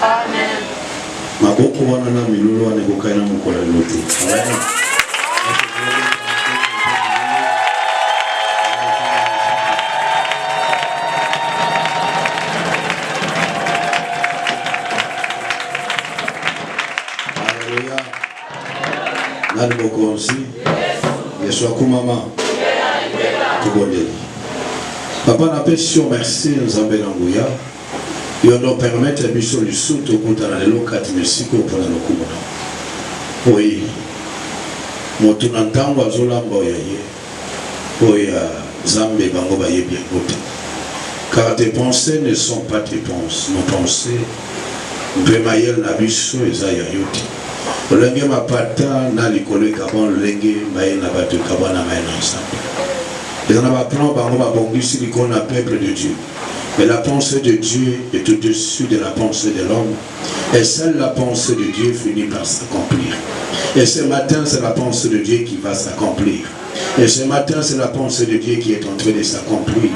Amen. Maboko wana na milulu wana kokai na mokola lote. Amen. Alléluia. Nani bokonzi? Yesu akumama. Tubondeli. Papa na pesio merci nzambe na nguya. Yo no permettre biso lisuto kutana lelo kati mesiko pona lokumona. Oui. Motu na ntango azolamba oyaye. Oya Zambe bango bayebi ngote. Car tes pensées ne sont pas tes pensées. Nos pensées Mayel na biso ezaya yoti. Olenge mapata na likolo kabon lenge baye na bato kabana maye ensemble. Et on a plan bango babongisi likolo na peuple de Dieu. Mais la pensée de Dieu est au-dessus de la pensée de l'homme. Et seule la pensée de Dieu finit par s'accomplir. Et ce matin, c'est la pensée de Dieu qui va s'accomplir. Et ce matin, c'est la pensée de Dieu qui est en train de s'accomplir.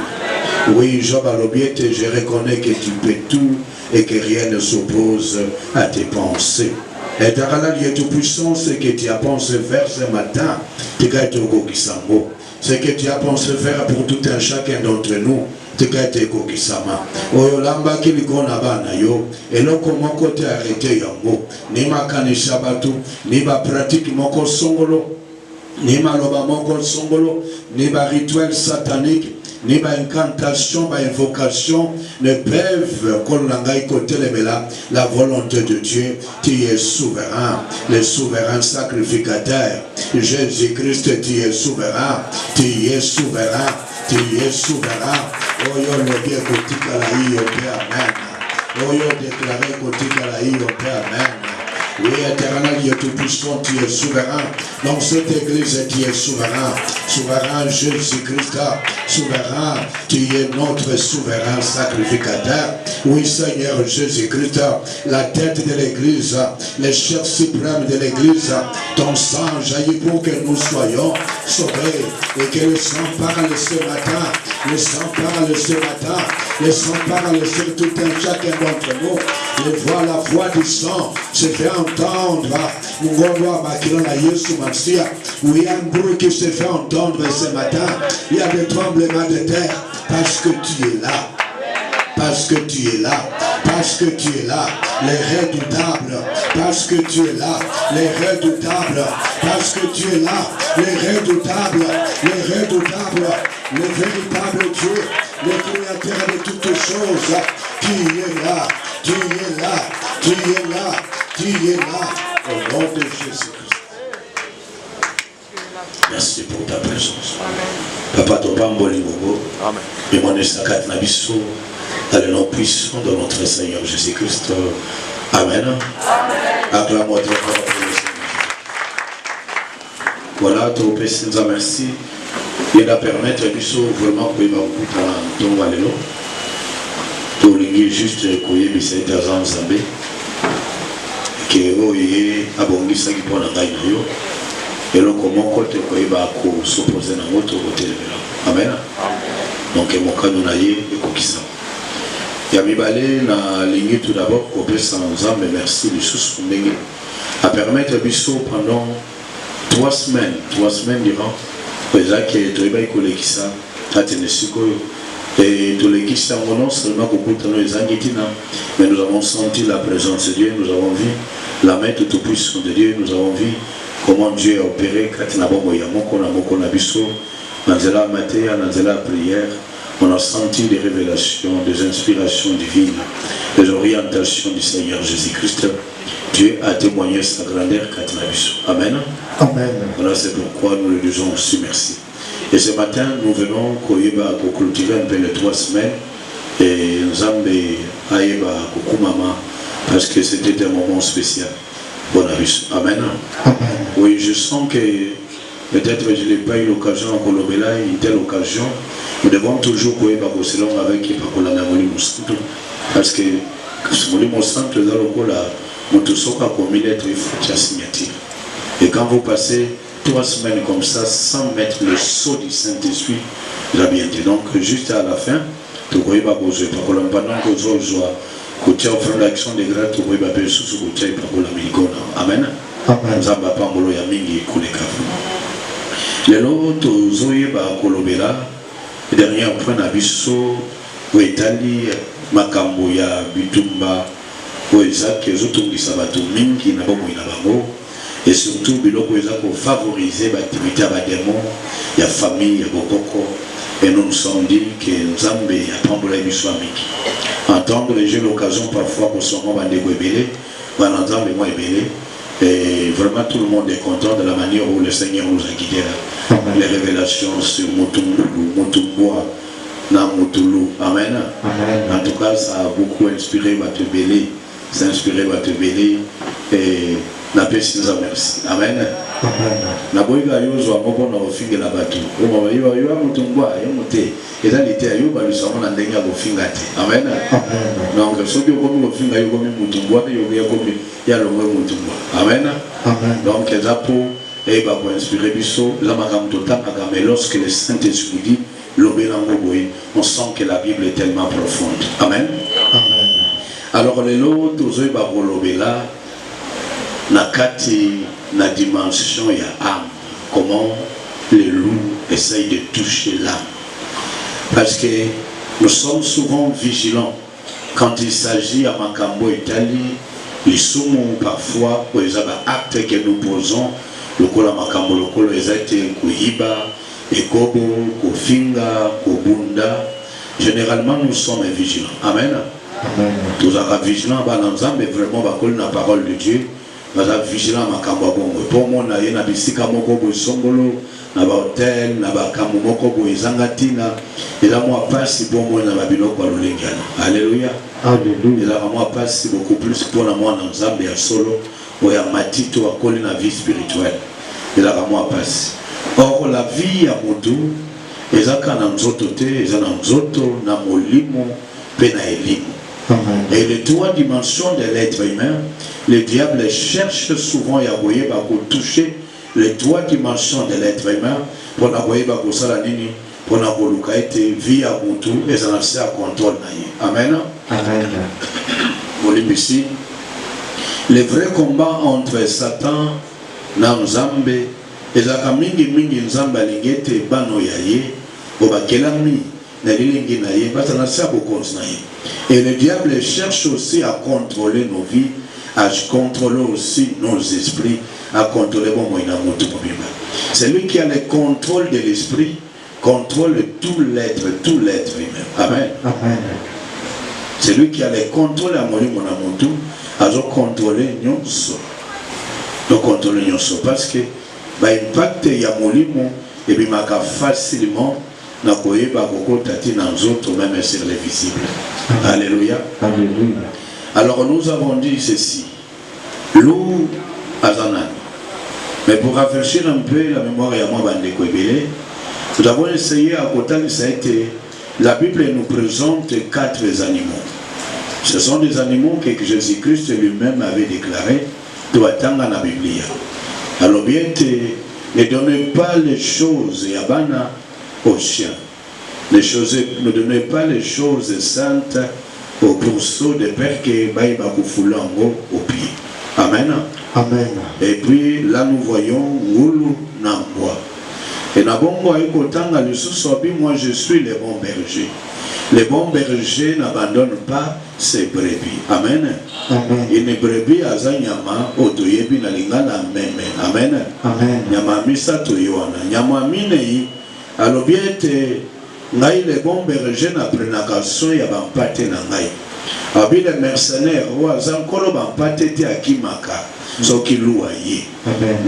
Oui, Job Alobiette, je reconnais que tu peux tout et que rien ne s'oppose à tes pensées. Et Darala, Dieu tout-puissant, ce que tu as pensé faire ce matin, tu as été au Kisango. Ce que tu as pensé faire pour tout un chacun d'entre nous, tekate kokisama oyo lamba kiliko na bana yo eloko moko te arrêté yango ni makanisha batu ni ba pratique moko songolo ni maloba moko songolo ni ba rituel satanique ni ba incantation ba invocation ne peuvent kollangai kotelemela la volonté de Dieu qui est souverain, le souverain sacrificateur. Jésus-Christ, tu es souverain, tu es souverain, tu es souverain. Oyo lobie kotika la hiyo pe amen. Oyo déclaré kotika la hiyo pe amen. Oui, éternel Dieu tout-puissant, tu es souverain. Dans cette église, tu es souverain. Souverain Jésus-Christ, souverain, tu es notre souverain sacrificateur. Oui, Seigneur Jésus-Christ, la tête de l'église, le chef suprême de l'église, ton sang jaillit pour que nous soyons sauvés et que le sang parle ce matin. Le sang parle ce matin. Le sang parle sur tout un chacun d'entre nous. Et voix, la voix du sang se fait entendre. Oui, il y a un bruit qui se fait entendre ce matin. Il y a des tremblements de terre parce que tu es là. Parce que tu es là, parce que tu es là, les redoutables, parce que tu es là, les redoutables, parce que tu es là, les redoutables, le véritable Dieu, le créateur de toutes choses, tu es là, tu es là, tu es là, tu es là, au nom de Jésus-Christ. Merci pour ta présence. Papa, ton bamboli mogo, et mon estacat nabiso. Dans le nom puissant de notre Seigneur Jésus-Christ. Amen. Acclamons très fort pour le Seigneur. Voilà, tout le pays nous remercie. Il va permettre vraiment que nous puissions aller là. Tout le monde juste couiller les 7 ans ensemble. Que vous ayez abondé ça qui prend la taille de vous. Et donc, comment côté que vous allez s'opposer à notre côté. Amen. Donc, mon canon aille et coquissa. Yamibale na ligne tout d'abord au sans mais merci de sous à permettre biso pendant 3 semaines durant que tu vas écouter ça à Ténesiko et tous les qui sont non seulement beaucoup de nos mais nous avons senti la présence de Dieu, nous avons vu la main tout puissante de Dieu, nous avons vu comment Dieu a opéré quand na bongo ya moko na biso nanzela matin nanzela prière. On a senti des révélations, des inspirations divines, des orientations du Seigneur Jésus-Christ. Dieu a témoigné sa grandeur. Amen. Amen. Voilà, c'est pourquoi nous lui disons aussi merci. Et ce matin, nous venons clôturer un peu les 3 semaines. Et Nzambe Aïba Kukumama, parce que c'était un moment spécial. Bon avis. Amen. Amen. Oui, je sens que peut-être je n'ai pas eu l'occasion en Colobela, une telle occasion. Nous devons toujours courir par selon avec Pacola Moulimonsanto. Parce que Moulimonsanto, dans le coup, Motosoka comme il est, il faut la signature. Et quand vous passez 3 semaines comme ça, sans mettre le sceau du Saint-Esprit, vous avez bien dit. Donc, juste à la fin, tu courir par pendant que vous kotia offrande d'action de grâce to boyeba pe susu kotia ipakola milikona amen nzamba pambolo ya mingi koleka lelo tozoyeba kolobela dernier point na biso oetali makambo ya bitumba oyo ezaki ezotungisa bato mingi na bomoi na bango et surtout biloko eza kofavoriser baactivité ya badémon ya famille ya bokoko et nous nous sommes dit que nzambe apambola biso ya mingi entendre j'ai l'occasion parfois kosoma bandeko ebele bana nzambe mwa ebele et vraiment tout le monde est content de la manière où le Seigneur nous a guidés là. Les révélations sur Motumboa na Mutulu amen. En tout cas ça a beaucoup inspiré Batebele, ça a inspiré Batebele et na pesi nous merci amen. Na boiga yozo amoko na ofinga la batu o mama yo Mutumboa yo mote ezalite ayo ba lusamo na ndenga bofinga te amen. Donc soki okomi bofinga yo komi Mutumboa yo ya komi ya longo Mutumboa amen. Donc ezapo et va inspirer biso la makam total mais lorsque le Saint-Esprit dit on sent que la Bible est tellement profonde amen. Alors les lots tozoy ba bolobela na kati na dimension ya âme, comment les loups essayent de toucher l'âme, parce que nous sommes souvent vigilants quand il s'agit à makambo itali les soumons parfois pour les actes que nous posons le kola makambo le kola ezate kuhiba ekobo kofinga kobunda. Généralement nous sommes vigilants amen. Nous avons vigilants mais vraiment la parole de Dieu. Nous avons vigilants makambo bongo pour mon na yena bisika moko bo songolo na ba hotel na ba kamu moko bo izangatina ela moi passe pour moi na babiloko alolengana. Alléluia. Alléluia. Ela moi passe beaucoup plus pour la moi na nzambe ya solo pour ya matito akoli na vie spirituelle. Ela moi passe. Or la vie à Moudou, ezaka na nzoto te, ezana nzoto na molimo pe na elimo. Et les trois dimensions de l'être humain, le diable cherche souvent à toucher les trois dimensions de l'être humain pour pour vie à Moudou et ça n'a pas contrôle. Amen. Amen. Le vrai combat entre Satan na Nzambe ezaka mingi nzamba lingete bano yaye obakelami na lilingi na ye batana sa bokonzi na ye. Et le diable cherche aussi à contrôler nos vies, à contrôler aussi nos esprits, à contrôler bon moina moto mobimba. C'est lui qui a le contrôle de l'esprit, contrôle tout l'être humain. Amen. Amen. C'est lui qui a le contrôle à molimo na moto, à contrôler nyonso. Donc contrôler nyonso parce que ba impact ya molimo et bimaka facilement na koyeba kokota tina nzoto même sur les visibles. Alléluia. Alléluia. Alors nous avons dit ceci. Lou azanan. Mais pour rafraîchir un peu la mémoire ya moi bande koebele, nous avons essayé à côté ça a été la Bible nous présente 4 animaux. Ce sont des animaux que Jésus-Christ lui-même avait déclaré doit attendre la Bible. Alors bien, ne donnez pas les choses yabana aux chiens. Ne donnez pas les choses saintes aux pourceaux de père que baïba kufulango au pied. Amen. Amen. Et puis là nous voyons Ngulu Namboa. Et Nabongo Aikotanga le sous-sobi, moi je suis le bon berger. Les bons bergers n'abandonnent pas ses brebis. Amen. Amen. Et les brebis azanyama otoyebi na lingana meme. Amen. Amen. Nyama misa toyona. Nyama minei alobiete ngai les bons bergers na prenaka so ya bampate na ngai. Abi les mercenaires ou azankolo bampate te akimaka soki luwa ye.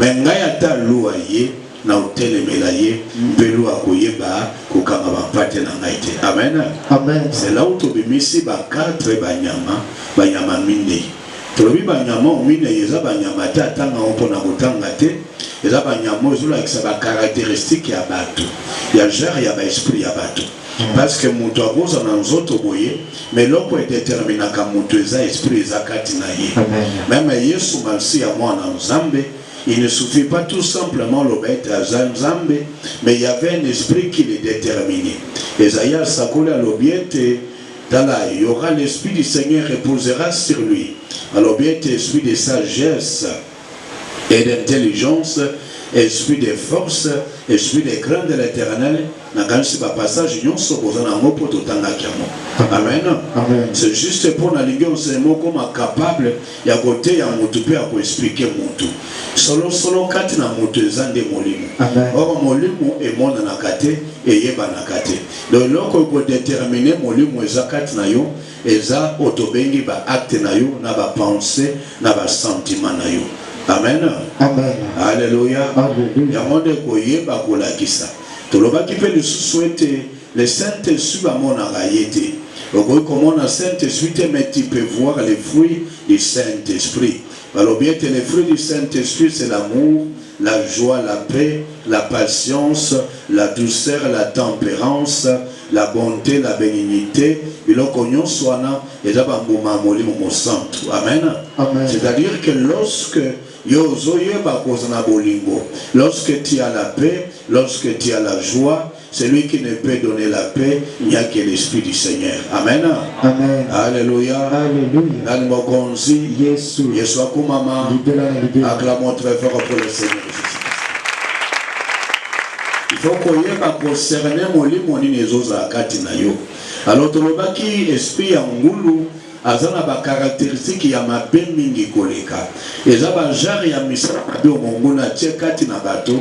Mais ngai ata luwa ye na hôtel melaye pelu akoyeba kokanga bampate na ngai te. Amen. Amen. C'est là où tobimisi ba 4 banyama mine. Tolobi banyama mine yeza banyama ta tanga opona kotanga te. Yeza banyama zula kisaba caractéristique ya bato. Ya genre ya ba esprit ya bato. Parce que mutu akoza na nzoto boye mais loko est déterminé ka mutu eza esprit eza kati na ye. Même Yesu mansi ya mwana Nzambe. Il ne suffit pas tout simplement le bête à Zambe, mais il y avait un esprit qui les déterminait. Esaïa Sakola l'obiete, il y aura l'esprit du Seigneur reposera sur lui. Alors bien esprit de sagesse et d'intelligence, esprit de force, esprit de crainte de l'Éternel. Amen. C'est juste pour la ligue, c'est mot comme capable, il y a côté, il y a un peu à expliquer mon tout. Solo kati na moto ezande molimo. Or molimo et mon nakate et yeba nakate. Donc loko ko déterminer molimo ezakati na yo, eza otobengi ba acte na yo, na ba pensée, na ba sentiment na yo. Amen. Amen. Alléluia. Alléluia. Yamonde ko yeba ko lakisa. Toloba qui peut nous souhaiter le Saint-Esprit à mon arayete. Donc comment le Saint-Esprit mais tu peux voir les fruits du Saint-Esprit. Alors bien les fruits du Saint-Esprit c'est l'amour, la joie, la paix, la patience, la douceur, la tempérance, la bonté, la bénignité. Et là qu'on soit là et là mon centre. Amen. C'est-à-dire que lorsque lorsque tu as la paix, lorsque tu as la joie, celui qui ne peut donner la paix, il n'y a que l'Esprit du Seigneur. Amen. Amen. Alléluia. Alléluia. Yesu akumama. Acclamons très fort pour le Seigneur. Il faut qu'on y ait concerné mon inézosa katinayo. Alors tu le qui esprit angulu. Azana ba caractéristique ya mabe mingi koleka eza ba genre ya misala mabe omonguna tchekati na bato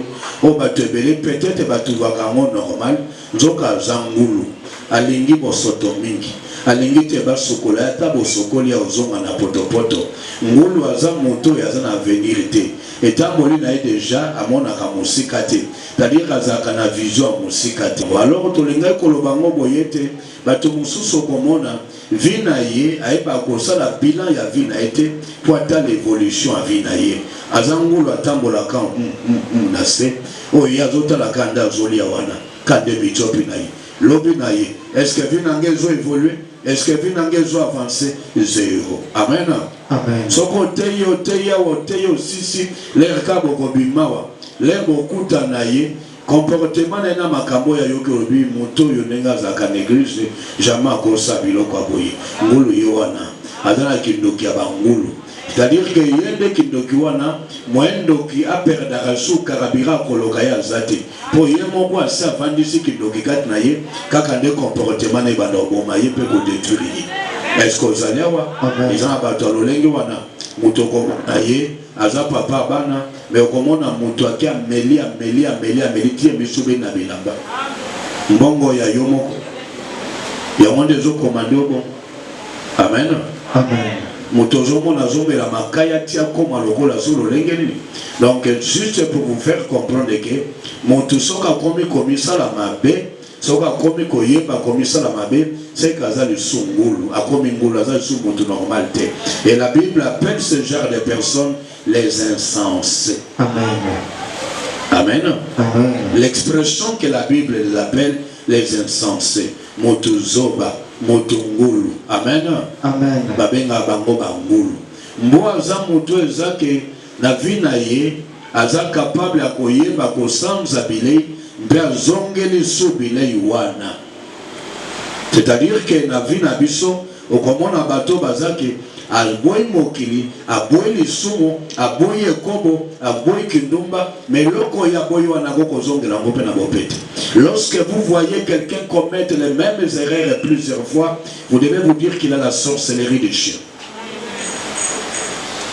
o bato ebele peut-être bato vakango normal nzoka zangulu alingi bosoto mingi alingi te basokola ata bosokoli ya ozonga na potopoto ngulu aza moto ya na avenir te etamboli na déjà amonaka musika te c'est-à-dire azaka na vision ya musika te alors tolinga koloba ngo boyete bato mususu komona vie na ye aiba kosala bilan ya vie na été pour atteindre l'évolution à vie na ye azangulu atambola kan na se o yazota la kanda zoli ya wana kande bichopi na ye lobi na ye est-ce que vie na ngezo évoluer est-ce que vie na ngezo avancer zéro. Amen. Amen. Soko teyo sisi l'air kabo kobimawa l'air bokuta na ye comportement na makambo ya yoki obi moto yo nenga za ka église jamais akosa biloko aboyi ngulu yowana adana kindoki ya bangulu c'est-à-dire que yende kindoki wana moendoki a perdre sou karabira koloka ya zate po ye moko asa vandisi kindoki kat na ye kaka nde comportement na bando boma ye pe ko détruire. Est-ce que vous allez voir ils ont abattu l'olenge wana mutoko na ye aza papa bana mais okomona mutu akia meli tie misube na bilamba mbongo ya yomoko ya monde zo komande obo. Amen. Amen. Mutu zomona zombela makaya tia koma lokola zolo lengeni. Donc juste pour vous faire comprendre que mutu soka komi sala mabe soka komi koyeba komi sala mabe c'est kaza le sungulu akomi ngulu aza sumutu normalité et la Bible appelle ce genre de personnes les insensés. Amen. Amen. Amen. L'expression que la Bible les appelle les insensés. Motuzoba, motungulu. Amen. Amen. Babenga bango bangulu. Mbo aza moto ezake na vie na ye aza capable ya koyeba kosanza bilei mpe azongeli so bilei wana. C'est-à-dire que na vie na biso okomona bato bazake aboyi mokili, aboyi lisumu, aboyi ekobo, aboyi kindumba, mais loko ya boyi wana goko zongela ngope na bopete. Lorsque vous voyez quelqu'un commettre les mêmes erreurs plusieurs fois, vous devez vous dire qu'il a la sorcellerie des chiens.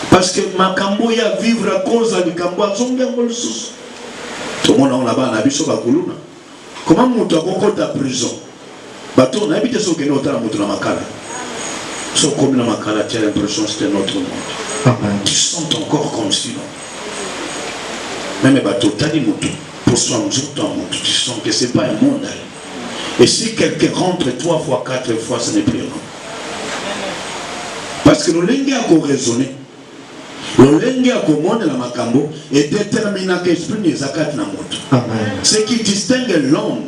Parce que makambo ya vivre à cause de kambo zonga ngolusus. Tout le monde on là-bas na biso bakuluna. Comment mutu akokota prison? Bato na habite so kene otala mutu na makala. So comme la makala, tu as l'impression que c'était notre monde. Amen. Tu sens ton corps comme si non. Même bateau, tu as dit moto. Pour soi, tu sens que ce n'est pas un monde. Et si quelqu'un rentre 3 fois, 4 fois, ce n'est plus un monde. Parce que le lingue a raisonné. Le lingue a commandé la makambo et détermina que l'esprit n'est zakat na moto. Amen. Ce qui distingue l'homme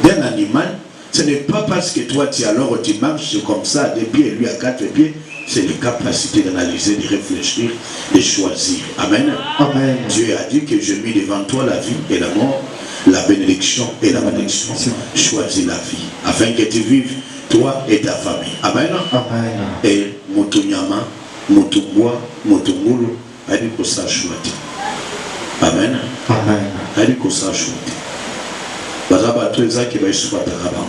d'un animal, ce n'est pas parce que toi tu alors tu marches comme ça à 2 pieds et lui à 4 pieds, c'est la capacité d'analyser, de réfléchir, de choisir. Amen. Amen. Dieu a dit que je mis devant toi la vie et la mort, la bénédiction et la malédiction. Choisis la vie afin que tu vives toi et ta famille. Amen. Amen. Et Motunyama, Motumboa, Motungulu, Adiko Sachouati. Amen. Amen. Adiko Sachouati. Bazaba tueza qui va essuyer Rabam.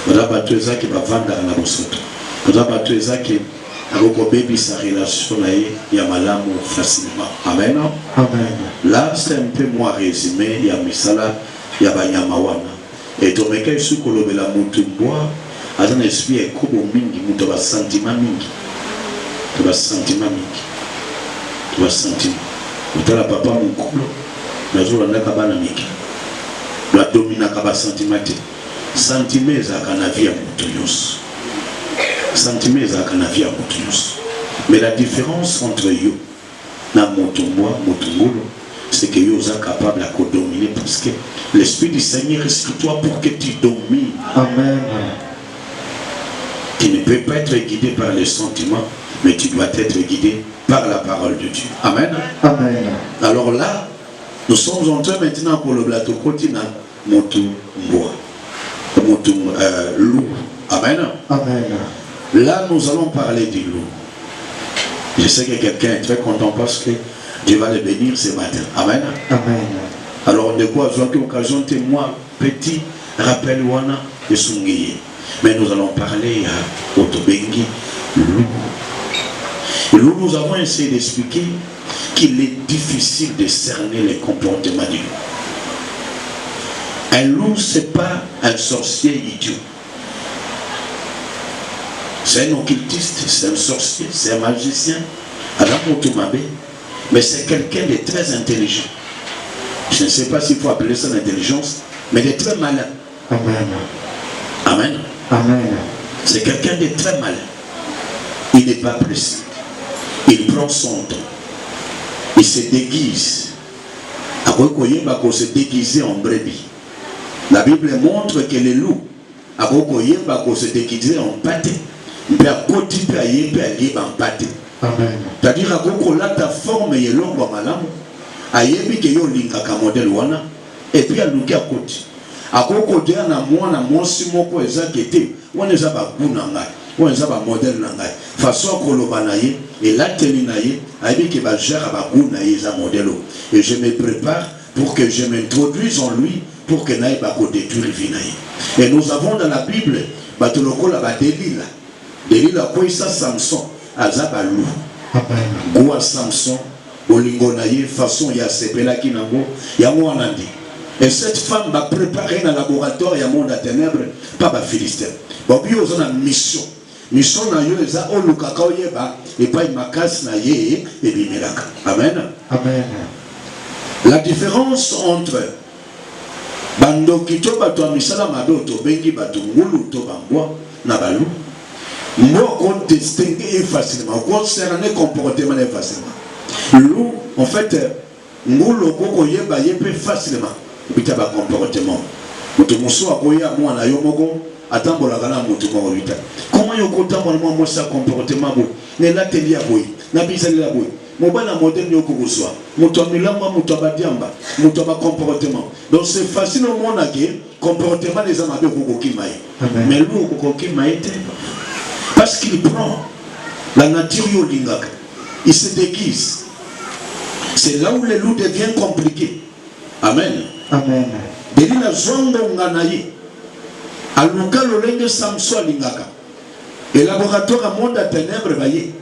Bazaba tueza qui va vendre à la Bosoto. Bazaba tueza qui a baby sa relation ya malamu facilement. Amen. Amen. Là, c'est un peu moins résumé. Il y a Misala, il y a Banyamawana. Et tu me dis que le la Motumboa a un esprit et comme mingi, tu vas sentiment mingi. Tu vas sentiment mingi. Tu vas sentir. Tu as papa mon couple. La journée n'a pas de mingi. La domina kaba sentimate. Sentime za kanavia mutuyos. Sentime za kanavia mutuyos. Mais la différence entre eux, na motumboa, motungulu, c'est que eux sont capables de dominer parce que l'Esprit du Seigneur est sur toi pour que tu domines. Amen. Tu ne peux pas être guidé par les sentiments, mais tu dois être guidé par la parole de Dieu. Amen. Amen. Alors là, nous sommes en train maintenant pour le plateau continent Motumboa. Loup. Amen. Amen. Là, nous allons parler du loup. Je sais que quelqu'un est très content parce que Dieu va le bénir ce matin. Amen. Amen. Alors, de quoi j'ai occasion de moi, petit rappel wana de Sungiye. Mais nous allons parler à Otobengi, loup. Loup, nous avons essayé d'expliquer qu'il est difficile de cerner les comportements du loup. Un loup, ce n'est pas un sorcier idiot. C'est un occultiste, c'est un sorcier, c'est un magicien. Mais c'est quelqu'un de très intelligent. Je ne sais pas s'il faut appeler ça l'intelligence, mais de très malin. Amen. Amen. Amen. C'est quelqu'un de très malin. Il n'est pas précis. Il prend son temps. Il se déguise. Après qu'il se déguiser en brebis. La Bible montre que les loups, après qu'il se déguiser en pâté. C'est-à-dire que ta forme est longue à malam, ayebi que yo linga ka modèle wana, et puis à luki à côté. À côté na mwana mwasi moko ezakete, wana ezaba guna ngai, wana ezaba modèle na ngai. Façon koloba na ye, et la teni na ye, ayebi que ba gère ba guna ye za modèle. Et je me prépare pour que je m'introduise en lui, pour que naï ba ko détruire vie na ye. Et nous avons dans la Bible, ba toloko la ba Delilah. Delilah quoi ça Samson, azaba loup. Goua Samson, Olingonaye, façon ya sepela kinango, ya mwanandi. Et cette femme va préparer dans le laboratoire ya monde à ténèbres, pas ba Philistin. Bon, puis ils ont une mission. Mission na yo eza oluka ka oyeba et pas makas na ye et bimelaka. Amen. Amen. La différence entre bandoki to bato misala madoto bengi bato ngulu to bangwa na balu. Moi, on distingue facilement, on cerner comportement facilement. Loup, en fait, nous le peut facilement. Puis tu as un comportement. Comment il y a ça comportement? Ne la télé à boy, n'a pas la boy. Mon bon modèle de Kogosoa, mon toamilamba, mon tabadiamba, mon comportement. Donc c'est facile au monde à comportement des amateurs de Kokimaï. Mais loup, Kokimaï, parce qu'il prend la nature yolingak, il se déguise. C'est là où le loup devient compliqué. Amen. Amen. Delila zongo nganaye. Aluka lolenge Samson lingaka. Et laboratoire à monde à ténèbres voyez.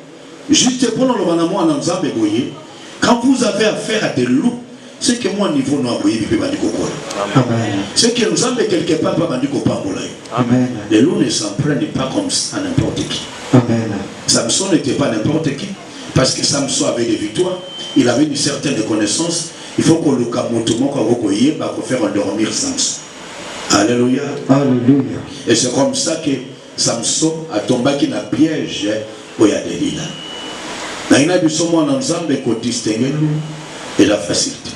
Juste pour le banamo en ensemble boyer. Quand vous avez affaire à des loups, c'est que moi niveau noir boyer bipe bandiko kola. Amen. C'est que nous avons quelque part pas bandiko pambolay. Amen. Les loups ne s'en prennent pas comme à n'importe qui. Amen. Samson n'était pas n'importe qui. Parce que Samson avait des victoires, il avait une certaine connaissance. Il faut que le camotomo pour faire endormir Samson. Alléluia. Alléluia. Et c'est comme ça que Samson a tombé dans un piège où il y a des lilas. Il y a des gens qui ont distingué loup et la facilité.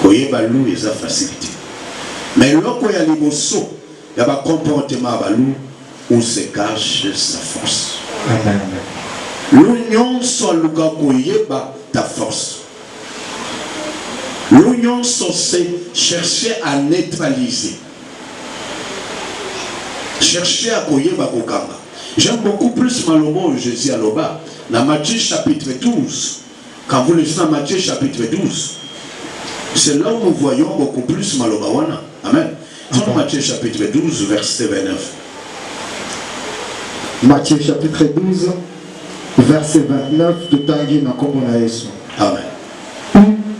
Quand il y a loup et la facilité. Mais lorsqu'il y a des mots, il y a un comportement à loup où se cache sa force. Amen. L'union soit le gars qui ta force. L'union c'est chercher à neutraliser. Cherchez à koyeba kokanga. J'aime beaucoup plus Malomo Jésus Aloba dans Matthieu chapitre 12. Quand vous lisez dans Matthieu chapitre 12, c'est là où nous voyons beaucoup plus Maloba wana. Amen. Dans Matthieu chapitre 12, verset 29. Matthieu chapitre 12, verset 29 de Tanguy Nakomona Yesu. Amen.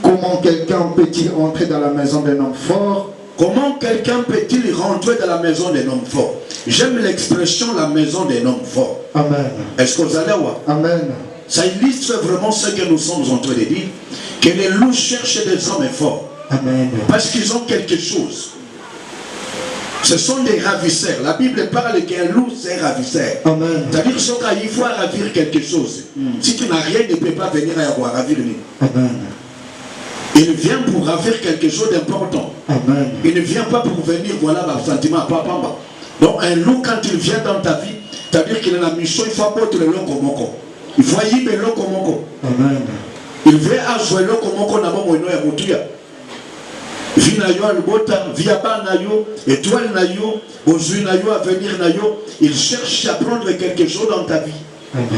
Comment quelqu'un peut-il entrer dans la maison d'un homme fort? Comment quelqu'un peut-il rentrer dans la maison d'un homme fort? J'aime l'expression la maison d'un homme fort. Amen. Est-ce que vous allez voir? Amen. Ça illustre vraiment ce que nous sommes en train de dire. Que les loups cherchent des hommes forts. Amen. Parce qu'ils ont quelque chose. Ce sont des ravisseurs. La Bible parle qu'un loup c'est un ravisseur. Amen. C'est-à-dire qu'il faut ravir quelque chose. Si tu n'as rien, il ne peut pas venir à ravir. Amen. Il vient pour ravir quelque chose d'important. Amen. Il ne vient pas pour venir, voilà, le sentiment, papa. Donc un loup, quand il vient dans ta vie, c'est-à-dire qu'il a la mission, il faut apporter le lokomoko. Il faut y aller le lokomoko. Amen. Il veut ajouer le lokomoko na bomo ino ya mutuya. Vie na yo albota, via ba na yo, étoile na yo, aujourd'hui na yo, avenir na yo, il cherche à prendre quelque chose dans ta vie. Amen.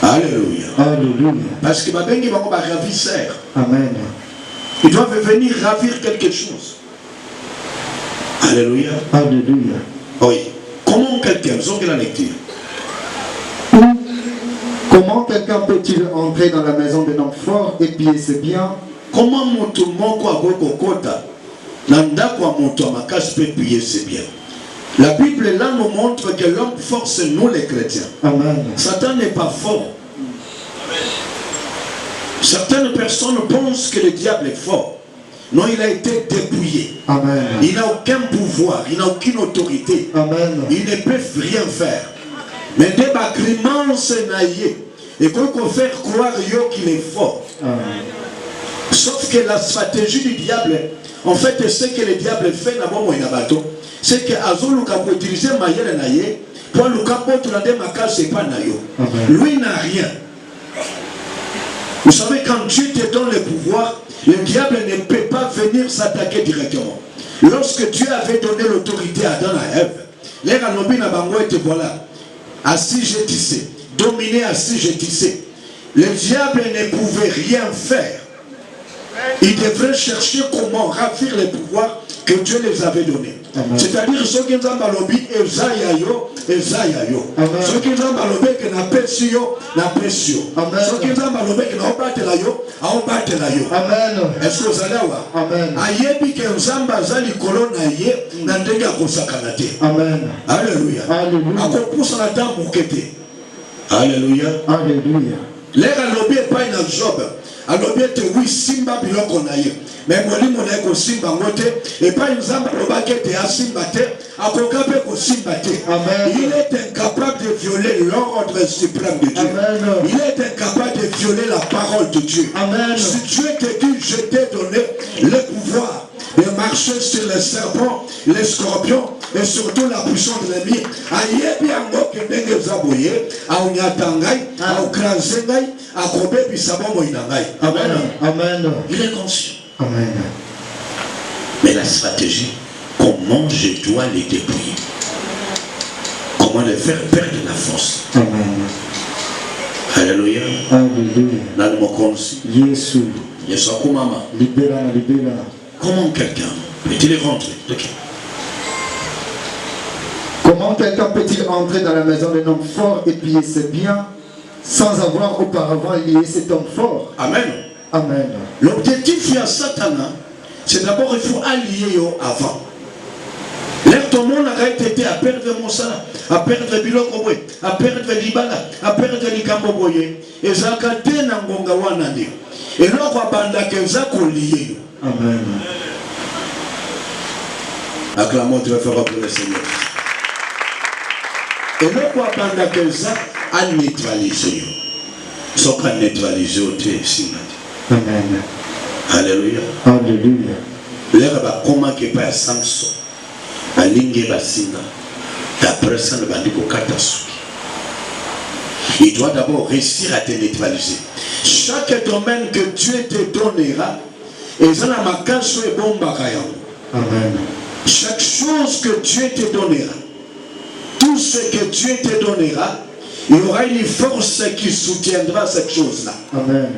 Alléluia. Alléluia. Parce que ma bengi va ravisseur. Amen. Ils doivent venir ravir quelque chose. Alléluia. Alléluia. Oui. Comment quelqu'un, vous avez la lecture. Comment quelqu'un peut-il entrer dans la maison d'un homme fort et piller ses biens? Comment moto moko agoko kota nanda kwa moto amakas peut piller ses biens? La Bible là nous montre que l'homme fort c'est nous les chrétiens. Amen. Satan n'est pas fort. Certaines personnes pensent que le diable est fort. Non, il a été dépouillé. Amen. Il n'a aucun pouvoir, il n'a aucune autorité. Amen. Il ne peut rien faire. Mais des bâcriments c'est naïe. Et qu'on fait croire qu'il est fort. Amen. Sauf que la stratégie du diable, en fait, ce que le diable fait, c'est que Azoluka peut utiliser Mayele Naye pour le capot de la démarcation, c'est pas Nayo. Lui n'a rien. Vous savez, quand Dieu te donne le pouvoir, le diable ne peut pas venir s'attaquer directement. Lorsque Dieu avait donné l'autorité à Adam et Ève, les Ranobi Nabango étaient voilà, assis je tissé, dominé assis je tissé. Le diable ne pouvait rien faire. Il devrait chercher comment ravir les pouvoirs que Dieu les avait donnés. C'est-à-dire ceux qui ont balobi Ezayayo, Ezayayo. Ceux qui ont balobi que na pesio, na pesio. Ceux qui ont balobi que na obatelayo, a obatelayo. Amen. Est-ce que vous allez voir? Amen. Ayebi que Nzamba zali kolona ye na ndenge akosakana te. Amen. Alléluia. Alléluia. Akopusa na ta mukete. Alléluia. Alléluia. Les alobi pas na Job. Alobi te oui simba biloko na ye. Mais molimo na ko simba ngote et pas Nzamba lobake te asimba te akokape ko simba te. Amen. Il est incapable de violer l'ordre suprême de Dieu. Amen. Il est incapable de violer la parole de Dieu. Amen. Si Dieu te dit je t'ai donné le pouvoir de marcher sur les serpents, les scorpions et surtout la puissance de l'ennemi. Ayebi ango ke ndenge zaboye, a unyatangai, a ukrazengai, a kobe bisabongo inangai. Amen. Amen. Il est conscient. Amen. Mais la stratégie, comment je dois les dépouiller? Comment les faire perdre la force? Amen. Alléluia. Alléluia. Dans mon conseil. Jésus. Yesu akumama. Libéra, libéra. Comment quelqu'un peut-il rentrer? Comment quelqu'un peut-il entrer dans la maison d'un homme fort et piller ses biens sans avoir auparavant lié cet homme fort? Amen. Amen. L'objectif de Satan, c'est d'abord il faut allier avant. L'air tout le monde a été à perdre mon salaire, à perdre Bilokobwe, à perdre Libala, à perdre Likamboboye. Et Zakate Nangonga Wanande. Et là, on va bandake Zako lié. Amen. Acclamons très fort pour le Seigneur. Et là, on va bandake Zako à neutraliser. Ce qu'on neutraliser au ici. Amen. Alléluia. Alléluia. L'air va comment qu'il pas Samson. Alinge Basina. D'après ça, le bandit Katasuki. Il doit d'abord réussir à te neutraliser. Chaque domaine que Dieu te donnera, et ça n'a ma casse et bombe à Amen. Chaque chose que Dieu te donnera, ce que Dieu te donnera, il y aura une force qui soutiendra cette chose-là. Amen.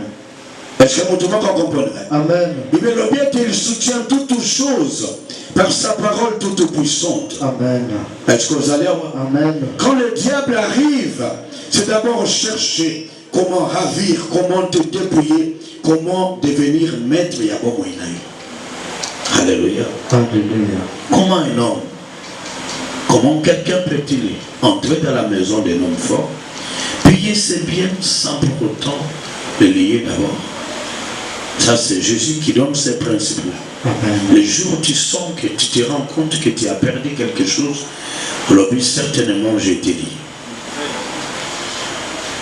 Est-ce que vous comprenez? Amen. Il soutient toutes choses par sa parole toute puissante. Amen. Est-ce que vous allez avoir? Amen. Quand le diable arrive, c'est d'abord chercher comment ravir, comment te dépouiller, comment devenir maître. Alléluia. Alléluia. Comment un homme, comment quelqu'un peut-il entrer dans la maison d'un homme fort, payer ses biens sans pour autant le lier d'abord? Ça, c'est Jésus qui donne ces principes-là. Le jour où tu sens que tu te rends compte que tu as perdu quelque chose, alors certainement je t'ai dit.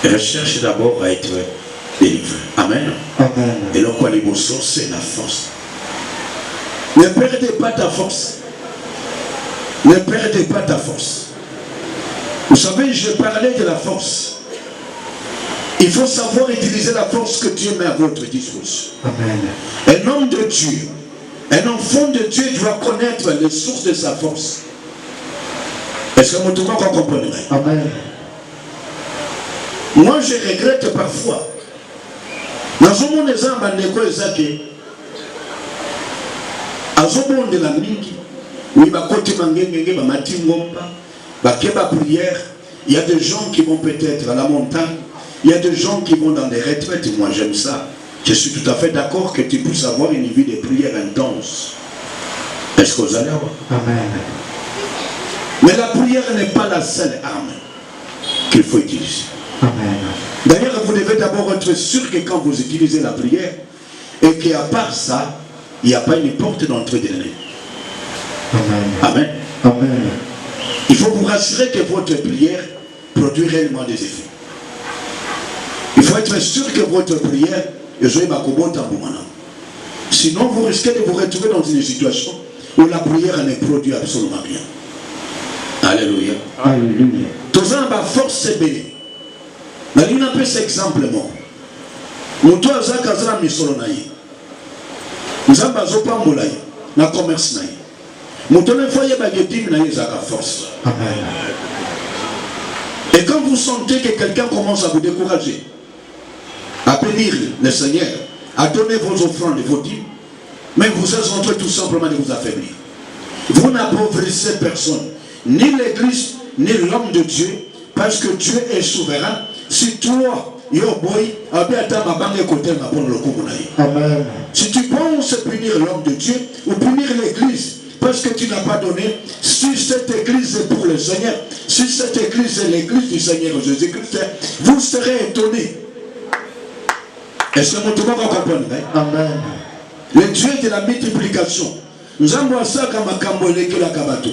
Recherche d'abord à être délivré. Amen. Amen. Et le quoi les beaux c'est la force. Ne perdez pas ta force. Ne perdez pas ta force. Vous savez, je parlais de la force. Il faut savoir utiliser la force que Dieu met à votre disposition. Amen. Un homme de Dieu, un enfant de Dieu doit connaître les sources de sa force. Est-ce que tout le monde comprendrait? Amen. Moi, je regrette parfois. Dans ce monde, les hommes de la mingi, oui, prière. Il y a des gens qui vont peut-être à la montagne. Il y a des gens qui vont dans des retraites. Moi, j'aime ça. Je suis tout à fait d'accord que tu puisses avoir une vie de prière intense. Est-ce que vous allez avoir? Amen. Mais la prière n'est pas la seule arme qu'il faut utiliser. Amen. D'ailleurs, vous devez d'abord être sûr que quand vous utilisez la prière, et qu'à part ça, il n'y a pas une porte d'entrée de l'ennemi. Amen. Amen. Amen. Il faut vous rassurer que votre prière produit réellement des effets. Il faut être sûr que votre prière est jouée à sinon, vous risquez de vous retrouver dans une situation où la prière ne produit absolument rien. Alléluia. Alléluia. Tout ça, ma force c'est béni. Mais il y a un peu cet exemple. Nous tous, nous avons mis sur le naïe. Nous avons pas moulay. Nous avons commerce naïe. Nous avons fait la force. Amen. Et quand vous sentez que quelqu'un commence à vous décourager, à bénir le Seigneur, à donner vos offrandes et vos dîmes, mais vous êtes en train tout simplement de vous affaiblir. Vous n'appauvrissez personne, ni l'Église, ni l'homme de Dieu, parce que Dieu est souverain. Si toi, Amen. Si tu penses punir l'homme de Dieu ou punir l'Église, parce que tu n'as pas donné, si cette église est pour le Seigneur, si cette église est l'église du Seigneur Jésus-Christ, vous serez étonnés. Est-ce que tout le monde comprend? Amen. Le Dieu de la multiplication. Nous avons ça comme un cambolé qui l'a cabato.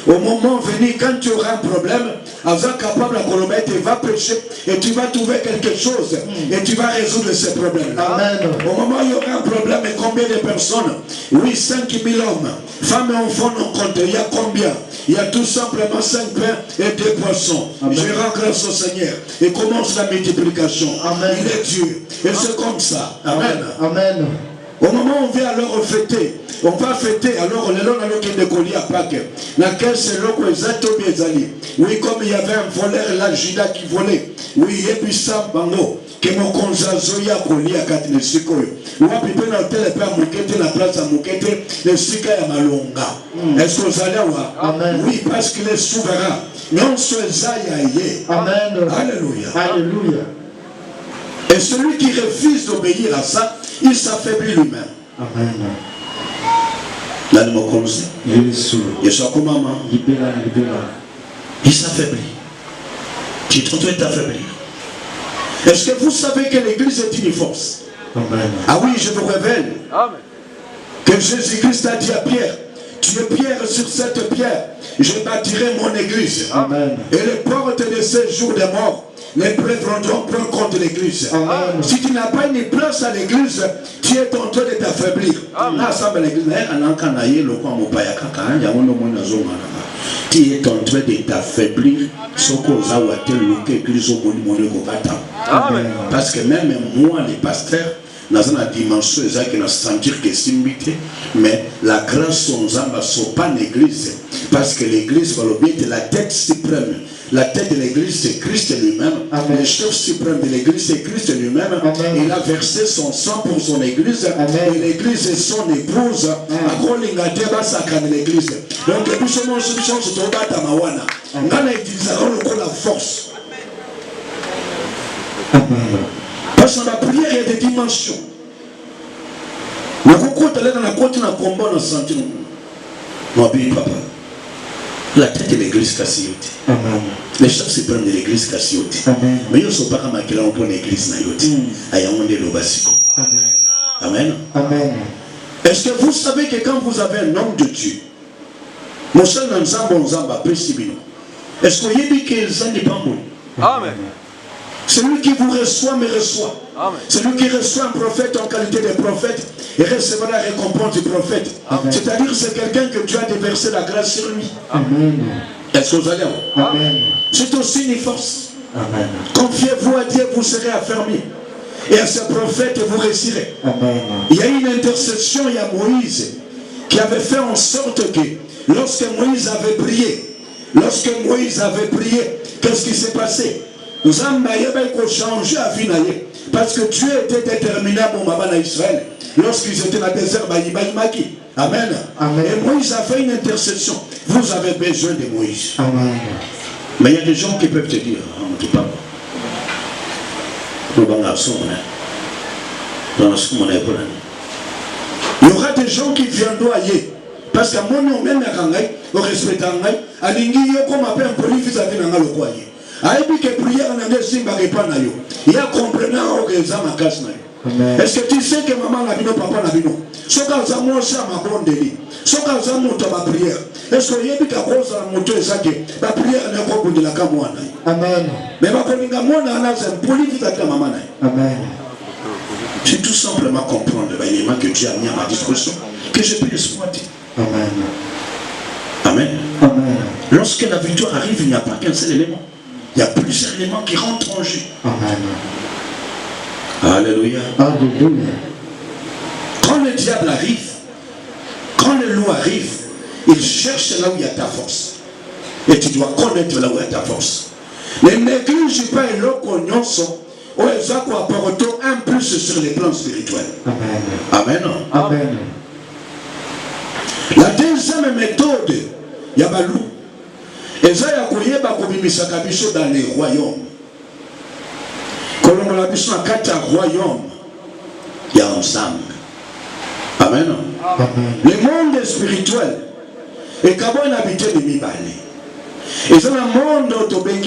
Au moment venu, quand tu auras un problème, Azak capable de colomber, tu vas prêcher et tu vas trouver quelque chose et tu vas résoudre ces problèmes. Amen. Au moment où il y aura un problème, et combien de personnes? Oui, 5 000 hommes, femmes et enfants non comptés. Il y a combien? Il y a tout simplement 5 pains et 2 poissons. Amen. Je rends grâce au Seigneur et commence la multiplication. Amen. Il est Dieu. Et c'est comme ça. Amen. Amen. Au moment où on vient alors fêter, on va fêter alors les longs qui décollent à Pâques. Laquelle c'est l'eau que Zato Biezali. Oui, comme il y avait un voleur là, Judas qui volait. Oui, et puis ça, Bango, que mon conjazoya colli à Katinesiko. Ou à Pipe dans tel père Moukete, la place à Moukete, le Sika et Malonga. Est-ce que vous allez voir? Amen. Oui, parce qu'il est souverain. Non, c'est Zayaye. Amen. Alléluia. Alléluia. Et celui qui refuse d'obéir à ça, il s'affaiblit lui-même. Amen. Là, nous me connaissons. Je suis comme maman. Il s'affaiblit. Tu es en train de t'affaiblir. Est-ce que vous savez que l'église est une force? Amen. Ah oui, je vous révèle. Amen. Que Jésus-Christ a dit à Pierre, tu es pierre sur cette pierre, je bâtirai mon église. Amen. Et les portes de ces jours de mort, les prêtres vont prendre compte de l'église. Si tu n'as pas une place à l'église, tu es en train de t'affaiblir. Tu es en train de t'affaiblir. Parce que même moi, les pasteurs, dans une dimension qui nous sentir que c'est mais la grâce sans âme n'est pas l'église, parce que l'église va le bien de la tête suprême. La tête de l'église, c'est Christ lui-même. Le chef suprême de l'église, c'est Christ lui-même. Il a versé son sang pour son église. Et l'église est son épouse. L'église. Donc, depuis ce moment, je change de bata mawana. On a utilisé la force. Parce que la prière, il y a des dimensions. Dans la côte, on a combat dans le sentiment. Mon bien, papa. La tête de l'église Kassiote. Les chefs suprêmes de l'église Kassiote. Mais ils ne sont pas comme qu'ils ont pour l'église Nayote. Ayamonde Lobasiko. Amen. Amen. Est-ce que vous savez que quand vous avez un homme de Dieu, est-ce que vous avez que ça n'est pas bon? Amen. Celui qui vous reçoit me reçoit. Amen. Celui qui reçoit un prophète en qualité de prophète, il recevra la récompense du prophète. C'est-à-dire c'est quelqu'un que Dieu a déversé la grâce sur lui. Amen. Est-ce que vous allez voir? Amen. C'est aussi une force. Amen. Confiez-vous à Dieu, vous serez affermis. Et à ce prophète, vous réussirez. Amen. Il y a une intercession, il y a Moïse, qui avait fait en sorte que, lorsque Moïse avait prié, qu'est-ce qui s'est passé? Nous avons changé à vie. Parce que Dieu était déterminé à Israël. Lorsqu'ils étaient dans le désert, Amen. Amen. Et Moïse a fait une intercession. Vous avez besoin de Moïse. Amen. Mais il y a des gens qui peuvent te dire, il y aura des gens qui viendront ailleurs. Parce que moi, même au respect de moi, à l'ingénieur, comme appelle un police vis-à-vis de le croyer. Aïe que prière n'a pas si pas na yo. Il y a comprenant que ça ma casse na yo. Est-ce que tu sais que maman n'a pas papa n'a pas? Ce quand ça moi ça ma bonne délit. Ce quand ça monte ma prière. Est-ce que il y a quelque chose à monter ça que la prière n'est pas pour de la camoine. Amen. Mais ma polinga moi na c'est politique à maman na. Amen. C'est tout simplement comprendre l'élément que Dieu a mis à ma disposition que je peux exploiter. Amen. Amen. Amen. Lorsque la victoire arrive, il n'y a pas qu'un seul élément. Il y a plusieurs éléments qui rentrent en jeu. Amen. Alléluia. Alléluia. Quand le diable arrive, quand le loup arrive, il cherche là où il y a ta force. Et tu dois connaître là où il y a ta force. Ne néglige pas un lot qu'on y sont. Ou ils ont apporté un plus sur les plans spirituels. Amen. Amen. Amen. La deuxième méthode, il y a Balou. Et ça, il y a dans les royaumes. Quand on a vu dans 4 royaumes, il y a ensemble. Amen. Le monde spirituel est quand on habite de Mibali. Et c'est un monde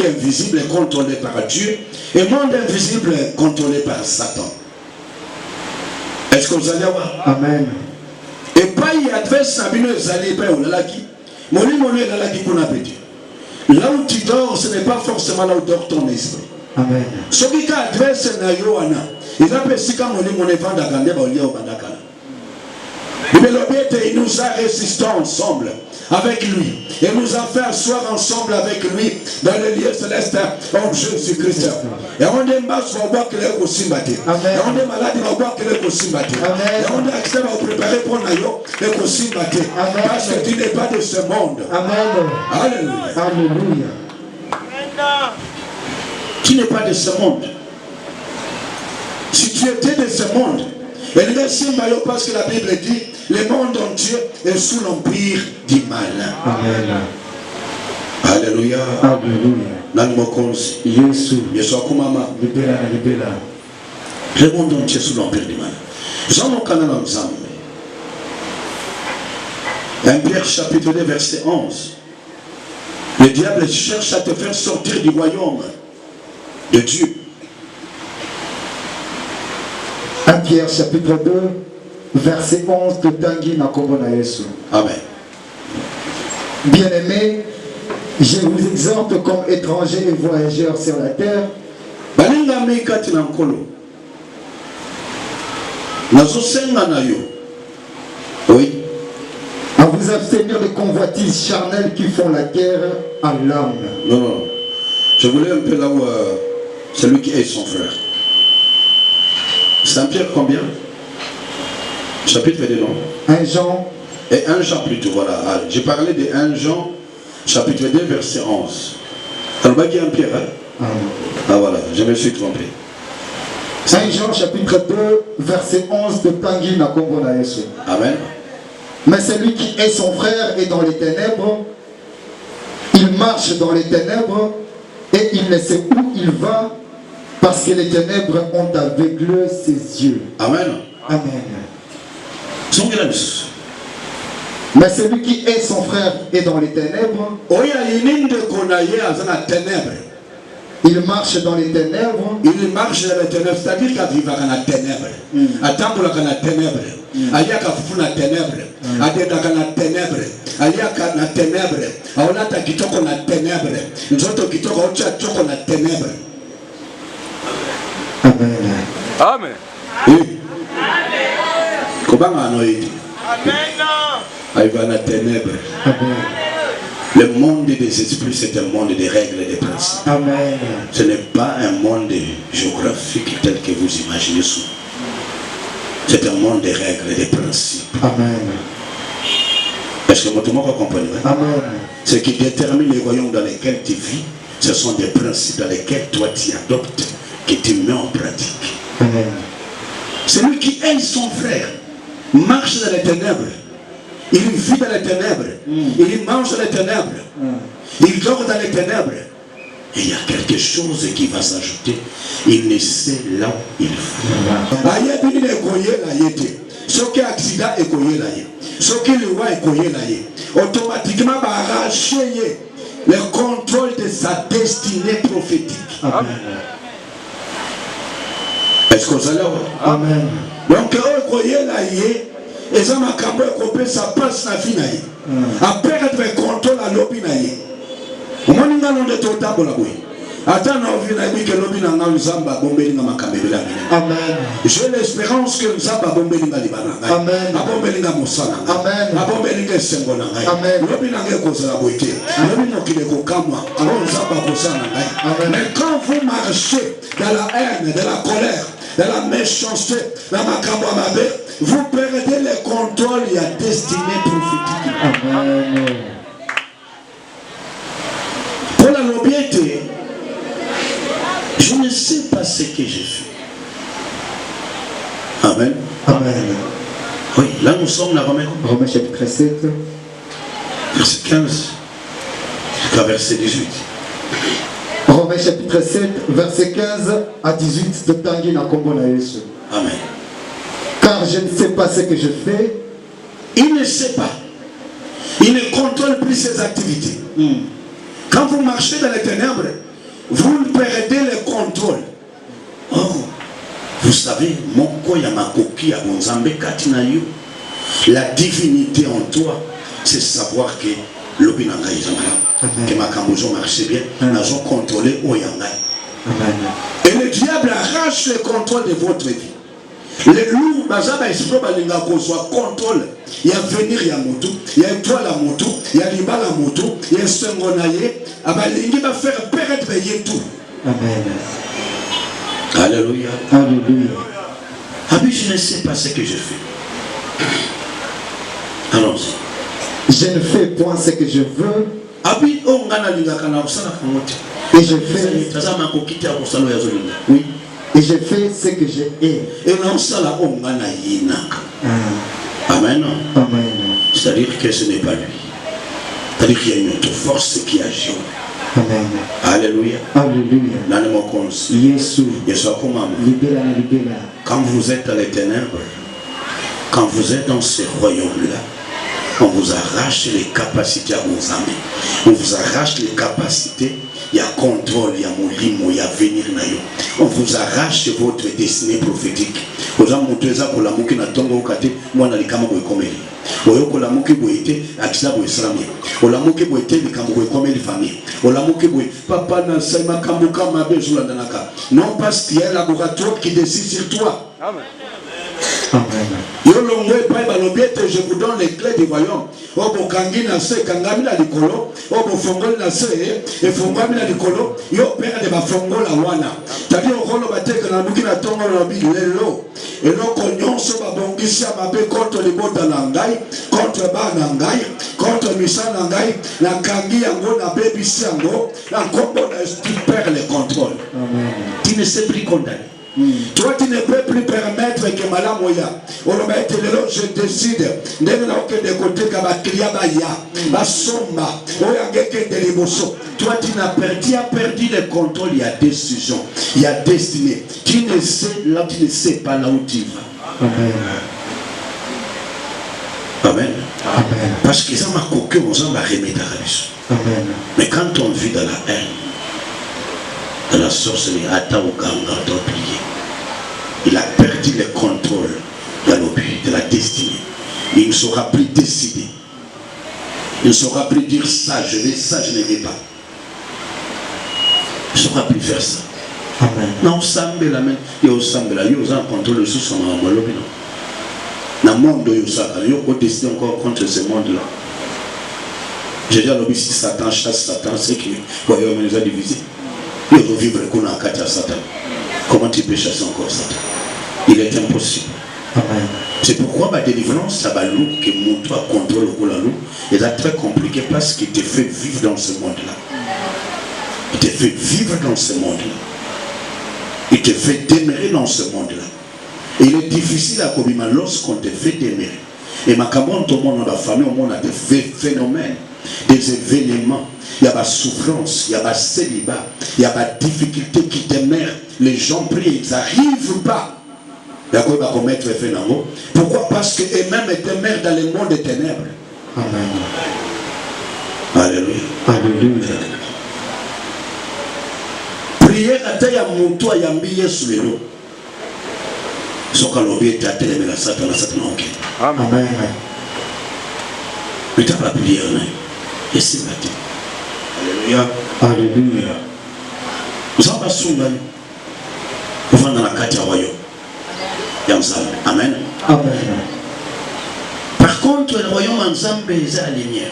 invisible contrôlé par Dieu et un monde invisible contrôlé par Satan. Est-ce que vous allez voir? Amen. Et pas y adverse Sabino Zali Père ou Lalaki. Moni Lalaki qu'on a pété. Là où tu dors, ce n'est pas forcément là où dort ton esprit. Amen. Ce qui adverse Nayoana, il a pété quand Moni Vanda Gande Baolia au Bandakala. Il nous a résisté ensemble avec lui. Et nous a fait asseoir ensemble avec lui dans le lieu céleste en Jésus-Christ. Et on est masse pour voir qu'il est aussi battu. Et on est malade pour voir qu'il est aussi battu. Et on est accès à préparer pour Nayo, il est aussi battu. Parce que tu n'es pas de ce monde. Amen. Alléluia. Alléluia. Tu n'es pas de ce monde. Si tu étais de ce monde, et le parce que la Bible dit le monde entier est sous l'empire du mal. Amen. Alléluia. Alléluia. Yeshua Kumama. Le monde entier est sous l'empire du mal. Jean mon canal ensemble. 1 Pierre chapitre 2 verset 11. Le diable cherche à te faire sortir du royaume de Dieu. 1 Pierre chapitre 2 verset 11 de Tanguy Nakobona Yesu. Amen. Bien-aimés, je vous exhorte comme étrangers et voyageurs sur la terre. Oui. À vous abstenir des convoitises charnelles qui font la guerre à l'âme. Non, non. Je voulais un peu là où celui qui est son frère. Saint Pierre combien? Chapitre 2, non? 1 Jean. Et 1 Jean plutôt, voilà. J'ai parlé de 1 Jean, chapitre 2, verset 11. Albaki en Pierre, hein? Amen. Ah voilà, je me suis trompé. 5 Jean chapitre 2, verset 11 de Tanguy na Kombo na Yesu. Amen. Mais celui qui est son frère est dans les ténèbres, il marche dans les ténèbres et il ne sait où il va parce que les ténèbres ont aveuglé ses yeux. Amen. Amen. Songilamis. Mais celui qui est son frère est dans les ténèbres, Oya yininde konaye azana ténèbres. il marche dans les ténèbres. Il marche dans les ténèbres, c'est-à-dire qu'il vit dans les ténèbres. Attends dans les ténèbres. Ayaka fufu na ténèbres. Adeda dans les ténèbres. Ayaka na ténèbres. Aolata kitoko na ténèbres. Nzoto kitoko ocha choko na ténèbres. Amen. Amen. Oui. Kobanga anoïde. Amen. Aïva na ténèbres. Amen. Le monde des esprits, c'est un monde des règles et des principes. Amen. Ce n'est pas un monde géographique tel que vous imaginez souvent. C'est un monde des règles et des principes. Amen. Est-ce que votre monde va comprendre? Amen. Ce qui détermine les royaumes dans lesquels tu vis, ce sont des principes dans lesquels toi tu adoptes, que tu mets en pratique. Amen. Celui qui aime son frère marche dans les ténèbres. Il vit dans les ténèbres. Il mange dans les ténèbres. Il dort dans les ténèbres. Et il y a quelque chose qui va s'ajouter. Il ne sait là où il va. Aïe, il est coyé là, il était. Ce qui est accident est coyé là. Ce qui est le roi est coyé là. Automatiquement, va arracher le contrôle de sa destinée prophétique. Amen. Est-ce que vous allez voir? Amen. Donc, on coyé là, et ça m'a cambré coupé sa passe na vie na ye. A perdre contrôle à l'obi na ye. Au moins nous allons de tout table là oui. Attends on vient à dire que l'obi na ngau zamba bombeli na makambela. Amen. J'ai l'espérance que zamba bombeli na libana. Amen. A bombeli na mosana. Amen. A bombeli na sengo na ngai. Amen. L'obi na ngai ko za boité. L'obi no kile ko kamwa. On zamba ko sana ngai. Amen. Mais quand vous marchez dans la haine, dans la colère, dans la méchanceté, dans ma mabe, vous perdez le contrôle et la destinée prophétique. Amen. Pour la nobilité, je ne sais pas ce que j'ai fait. Amen. Amen. Oui, là nous sommes là, Romains. Romains chapitre 7. Verset 15 jusqu'à verset 18. Romains chapitre 7, verset 15 à 18 de Tanguy na Kombo na Yesu. Amen. Car je ne sais pas ce que je fais. Il ne sait pas. Il ne contrôle plus ses activités. Quand vous marchez dans les ténèbres, vous perdez le contrôle. Oh, vous savez, la divinité en toi, c'est savoir que l'obinanga que ma cambozo marche bien, n'a pas contrôlé Oyangai. Et le diable arrache le contrôle de votre vie. Les loups, soit contrôle. Il y a venir, il y a moto, il y a étoile à moto, il y a l'ibal à moto, il y a sengonaye, il va faire perdre tout. Amen. Alléluia. Alléluia. Ah oui, je ne sais pas ce que je fais. Allons-y. Je ne fais point ce que je veux. Ah oui, on a Et je fais. Oui. Et je fais ce que je hais. Et non, ça là, on a Amen. Amen. C'est-à-dire que ce n'est pas lui. C'est-à-dire qu'il y a une autre force qui agit. Amen. Alléluia. Alléluia. Yesu. Libéra, libéra. Quand vous êtes dans les ténèbres, quand vous êtes dans ce royaume-là, on vous arrache les capacités à vos amis. On vous arrache les capacités. Il y a contrôle, il y a molimo, il y a venir. On vous arrache votre destinée prophétique. Aux gens pour la mouki na tongo kate, moi na likama boy komeli. Oyoko la mouki boyete, akisa boy slamia. O la mouki boyete likama boy komeli famille. O la mouki boy papa na saima kambuka mabe zula danaka. Non parce qu'il y a un laboratoire qui décide sur toi. Amen. Amen. Yolongwe pa balobiete, je vous donne les clés du royaume. Obo kangi na se kangami na likolo, obo fongoli na se e fongami na likolo, yo père de ba fongola wana. Tabi okolo bateka na muki na tongo na bi lelo. Eloko nyonso ba bongisi mabe contre libota na ngai, contre ba na ngai, contre misa na ngai, na kangi yango na bebisi yango, na kombo na tu perds le contrôle. Amen. Tu ne sais plus condamner. Toi, tu ne peux plus permettre que Madame Oya, je décide, de de côté que toi, tu as perdu le contrôle, il y a décision, il y a destinée. Tu ne sais pas là où tu vas. Amen. Amen. Amen. Parce que ça m'a coqué, on s'en va remettre à la. Amen. Mais quand on vit dans la haine, dans la sorcellerie, il a perdu le contrôle de la destinée. Il ne saura plus décider. Il ne saura plus dire ça, je vais ça, je ne vais pas. Il ne saura plus faire ça. Amen. Non, il y a un contrôle sur son enveloppe. Dans le monde, il y a décider encore contre ce monde-là. J'ai dit à l'objet, si Satan chasse Satan, c'est que le royaume nous a divisé. Il faut vivre qu'on a à Satan. Comment tu peux chasser encore Satan? Il est impossible. Amen. C'est pourquoi ma délivrance, ça va loup, que mon toi contrôle le loup, est très compliqué parce qu'il te fait vivre dans ce monde-là. Il te fait vivre dans ce monde-là. Il te fait demeurer dans ce monde-là. Et il est difficile à commettre lorsqu'on te fait demeurer. Et ma camon, tout le monde dans la famille, au monde a des phénomènes, des événements. Il y a la souffrance, il y a la célibat, il y a la difficulté qui demeure. Les gens prient, ils n'arrivent pas. Il y a quoi va commettre le phénomène. Pourquoi? Parce qu'eux-mêmes demeurent dans le monde des ténèbres. Amen. Alléluia. Alléluia. Prière à taille à mon toit, il y a un billet sur le dos. Ce qu'on a oublié, c'est de la Satan, la Satan. Amen. Mais tu n'as pas prié, et c'est matin. Alléluia. Alléluia. Nous avons pas souvent. Nous sommes dans la carte du royaume. Amen. Amen. Par contre, le royaume en Zambé est à la lumière.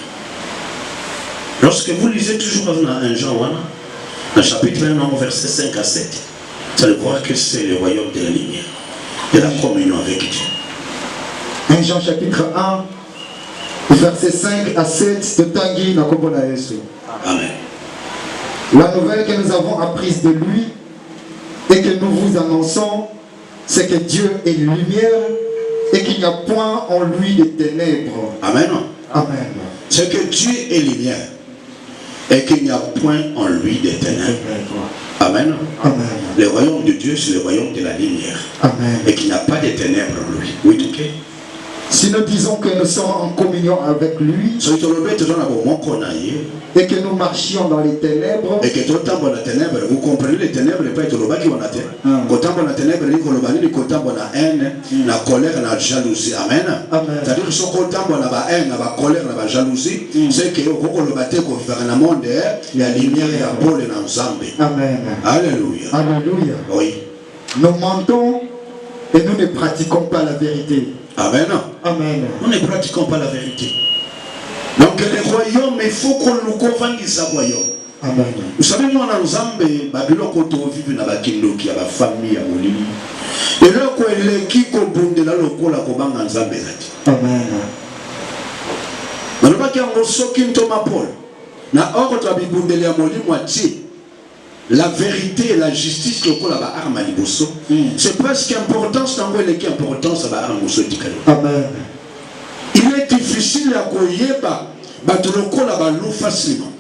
Lorsque vous lisez toujours dans 1 Jean, dans le chapitre 1, verset 5 à 7, vous allez voir que c'est le royaume de la lumière, de la communion avec Dieu. 1 Jean chapitre 1, verset 5 à 7 de Tanguy na kombo na Yesu. Amen. La nouvelle que nous avons apprise de lui et que nous vous annonçons, c'est que Dieu est lumière et qu'il n'y a point en lui de ténèbres. Amen. Amen. C'est que Dieu est lumière et qu'il n'y a point en lui de ténèbres. Amen. Amen. Le royaume de Dieu, c'est le royaume de la lumière. Amen. Et qu'il n'y a pas de ténèbres en lui. Oui, ok. Si nous disons que nous sommes en communion avec lui et que nous marchions dans les ténèbres, et que tout le temps dans les ténèbres, vous comprenez les ténèbres, pas être le bas qui on a terre. Quand on a ténèbres, il y a haine, la colère, la jalousie. Amen. C'est-à-dire que ce côté on a haine, la colère, la jalousie, c'est que au le bâtiment qu'on fait dans le monde, il y a lumière et la boule dans le Zambé. Amen. Alléluia. Alléluia. Oui. Nous mentons et nous ne pratiquons pas la vérité. Amen. Amen. Nous ne pratiquons pas la vérité. Donc le royaume, il faut qu'on nous convainque de ce royaume. Amen. Vous savez, nous en Zambé, Babylone, quand on vit dans la famille, à Molini. Et là, quand il est qui compte là, le coup, la commande en Zambé. Amen. Mais le pas qu'il y a un sokin Thomas Paul. Na or, tu as bibundé à Molini, moitié. La vérité et la justice, le coup, là-bas, arme à Liboso. C'est presque importance, dans quoi il est importance, à l'arme à Amen. Il est difficile à koyeba batuloko la balou facilement.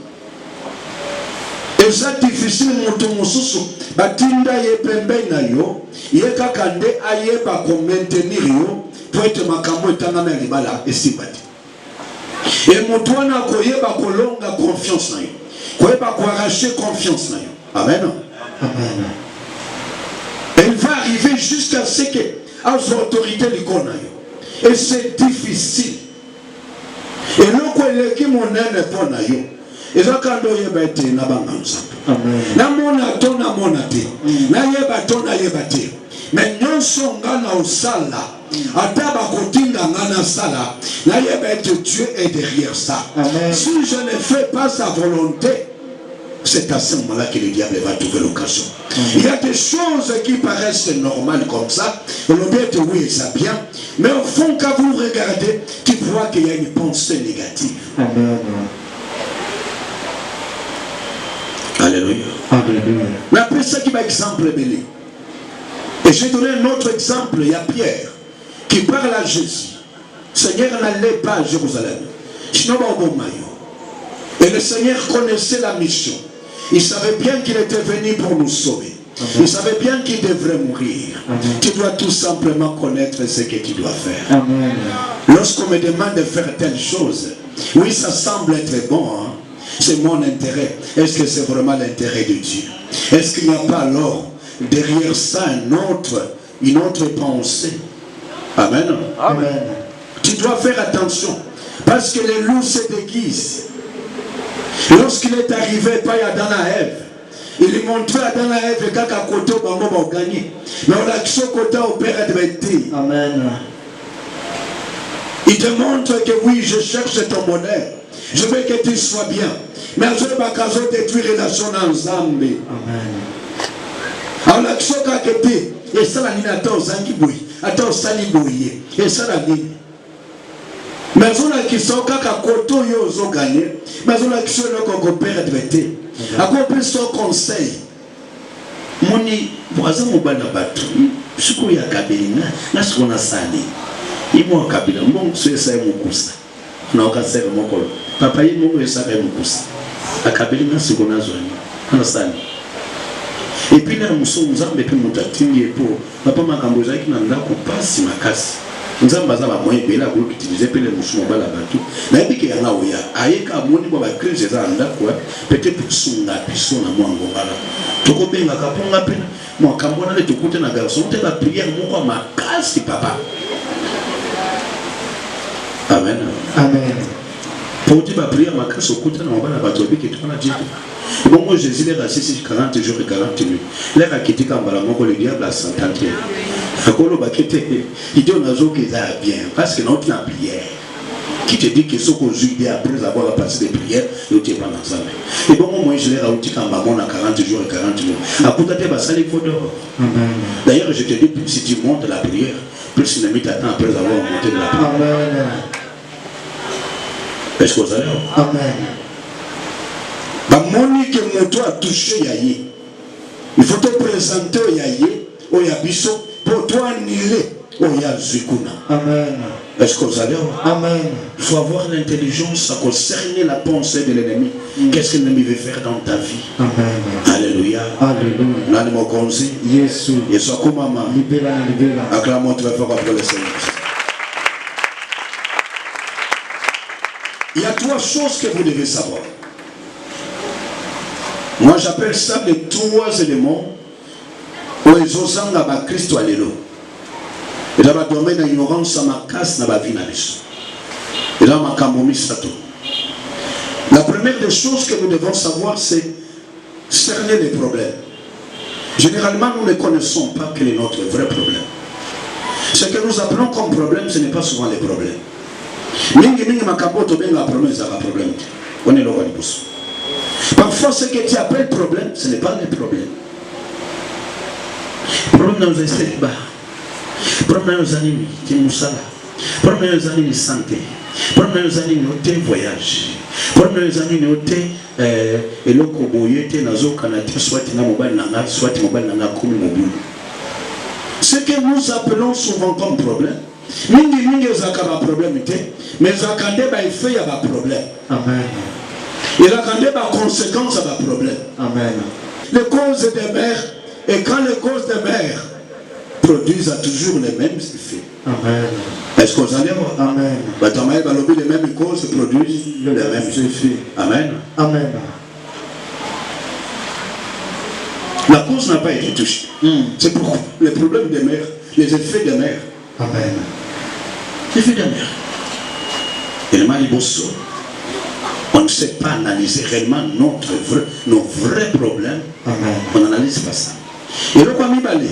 Et ça difficile moto mosusu batinda ye pembe na yo ye kakande ayeba ko maintenir yo pour être makambo etanga na libala esibati. Et moto wana koyeba ko longa confiance na yo. Koyeba ko arracher confiance na yo. Amen. Amen. Et il va arriver jusqu'à ce que aux autorités les connaissent. Et c'est difficile. Et là, quand il est mon aîné pour naïo, et là, quand il y a bête, n'a pas Amen. na mon até, na yeba ton na yeba té. Mais non son gana au sala, Ataba kotinga ngana sala. Dieu est derrière ça. Amen. Si je ne fais pas sa volonté, c'est à ce moment-là que le diable va trouver l'occasion. Il y a des choses qui paraissent normales comme ça. On peut être oui, ça bien. Mais au fond, quand vous regardez, tu vois qu'il y a une pensée négative. Amen. Alléluia. Alléluia. Mais après ça, qui va exemple belé. Et j'ai donné un autre exemple. Il y a Pierre qui parle à Jésus. Seigneur n'allait pas à Jérusalem. Et le Seigneur connaissait la mission. Il savait bien qu'il était venu pour nous sauver. Amen. Il savait bien qu'il devrait mourir. Amen. Tu dois tout simplement connaître ce que tu dois faire. Amen. Lorsqu'on me demande de faire telle chose, oui, ça semble être bon. Hein? C'est mon intérêt. Est-ce que c'est vraiment l'intérêt de Dieu? Est-ce qu'il n'y a pas alors derrière ça une autre pensée? Amen. Amen. Tu dois faire attention. Parce que les loups se déguisent. Lorsqu'il est arrivé par Adam et Ève, il lui montrait à Adam et Ève qu'à côté au bango va gagner. Mais on a ce côté au père de bêter. Amen. Il te montre que oui, je cherche ton bonheur. Je veux que tu sois bien. Mais je ne vais pas détruire la relation en Zambie. Amen. Alors la chose que tu et ça la nina attend Zangiboui, attend Saliboui, et ça la nina. Mais on a qui sont kaka koto yo zo gagné, mais on a qui sont le père de bêter. À quoi plus son conseil? Moni voisin mobana batu, suku ya kabina, na sukona sani. Imo kabila, mon c'est ça mukusa. Na okasema moko. Papa yi mo esa ka mukusa. Akabila na sukona zoni. Na sani. Et puis là, nous sommes en train de faire pour papa makambo zaki na ndako pasi makasi. Nous avons besoin de moyens bela pour utiliser les moussons bala bateau. Na ebiki yanga oya ayeka moni kwa crise za ndako peut-être sunga biso na mwango bala. Toko benga kaponga pena mo kambona le tukute na garçon te ba prière moko makasi papa. Amen. Amen. Pour te ba prière makasi okuta na bala bateau biki tona Dieu. Bon, moi Jésus est resté 40 jours et 40 nuits. L'air a quitté quand le diable a 50 ans. Il dit on a joué qu'ils aient bien. Parce que notre prière, qui te dit que ce qu'on joue après avoir passé des prières, il n'y a pas d'ensemble. Et bon, moi je l'ai rajouté quand on a 40 jours et 40 nuits. À côté de ça, il faut dehors. D'ailleurs, je te dis, plus si tu montes la prière, plus l'ennemi t'attend après avoir monté de la prière. Est-ce que vous allez? Amen. Monique moto a touché yaye. Il faut te présenter au yaye, au yabiso, pour toi annuler au yazukuna. Amen. Est-ce que vous allez? Amen. Il faut avoir l'intelligence à concerner la pensée de l'ennemi. Qu'est-ce que l'ennemi veut faire dans ta vie? Amen. Alléluia. Alléluia. Nani mokonzi. Yesu. Yesu akumama. Libera, libera. Acclamons très fort après le Seigneur. Il y a trois choses que vous devez savoir. Moi j'appelle ça les trois éléments où ils osent à Christ ou à l'élo. Et dans le domaine de l'ignorance, ça m'a cassé dans la vie. Et dans ma camomi sato. La première des choses que nous devons savoir, c'est cerner les problèmes. Généralement, nous ne connaissons pas quel est notre vrai problème. Ce que nous appelons comme problème, ce n'est pas souvent les problèmes. Mingi makaboto benga promesse à la problème. On est là au bout. Parfois, ce que tu appelles problème, ce n'est pas le problème. Problème dans les esthètes bas. Problème dans les animes, qui nous salent. Problème dans les animes santé. Problème dans les animes, noté voyage. Problème dans les animes, noté et le koboye, nazo kanati, soit na mobile nanga, soit mobile nanga comme mobile. Ce que nous appelons souvent comme problème, mingi zakaba problème, mais zakande ba effet ya ba problème. Amen. Il a quand même des conséquences à ma problème. Amen. Les causes des mers, et quand les causes des mers produisent toujours les mêmes effets. Amen. Est-ce que vous allez voir? Amen. Les mêmes causes produisent les mêmes effets. Amen. Amen. La cause n'a pas été touchée. C'est pourquoi les problèmes des mers, les effets des mers. Amen. Les effets des mers. Et le malibosso. On ne sait pas analyser réellement nos vrais problèmes. Amen. On n'analyse pas ça. Et le quoi mi balé.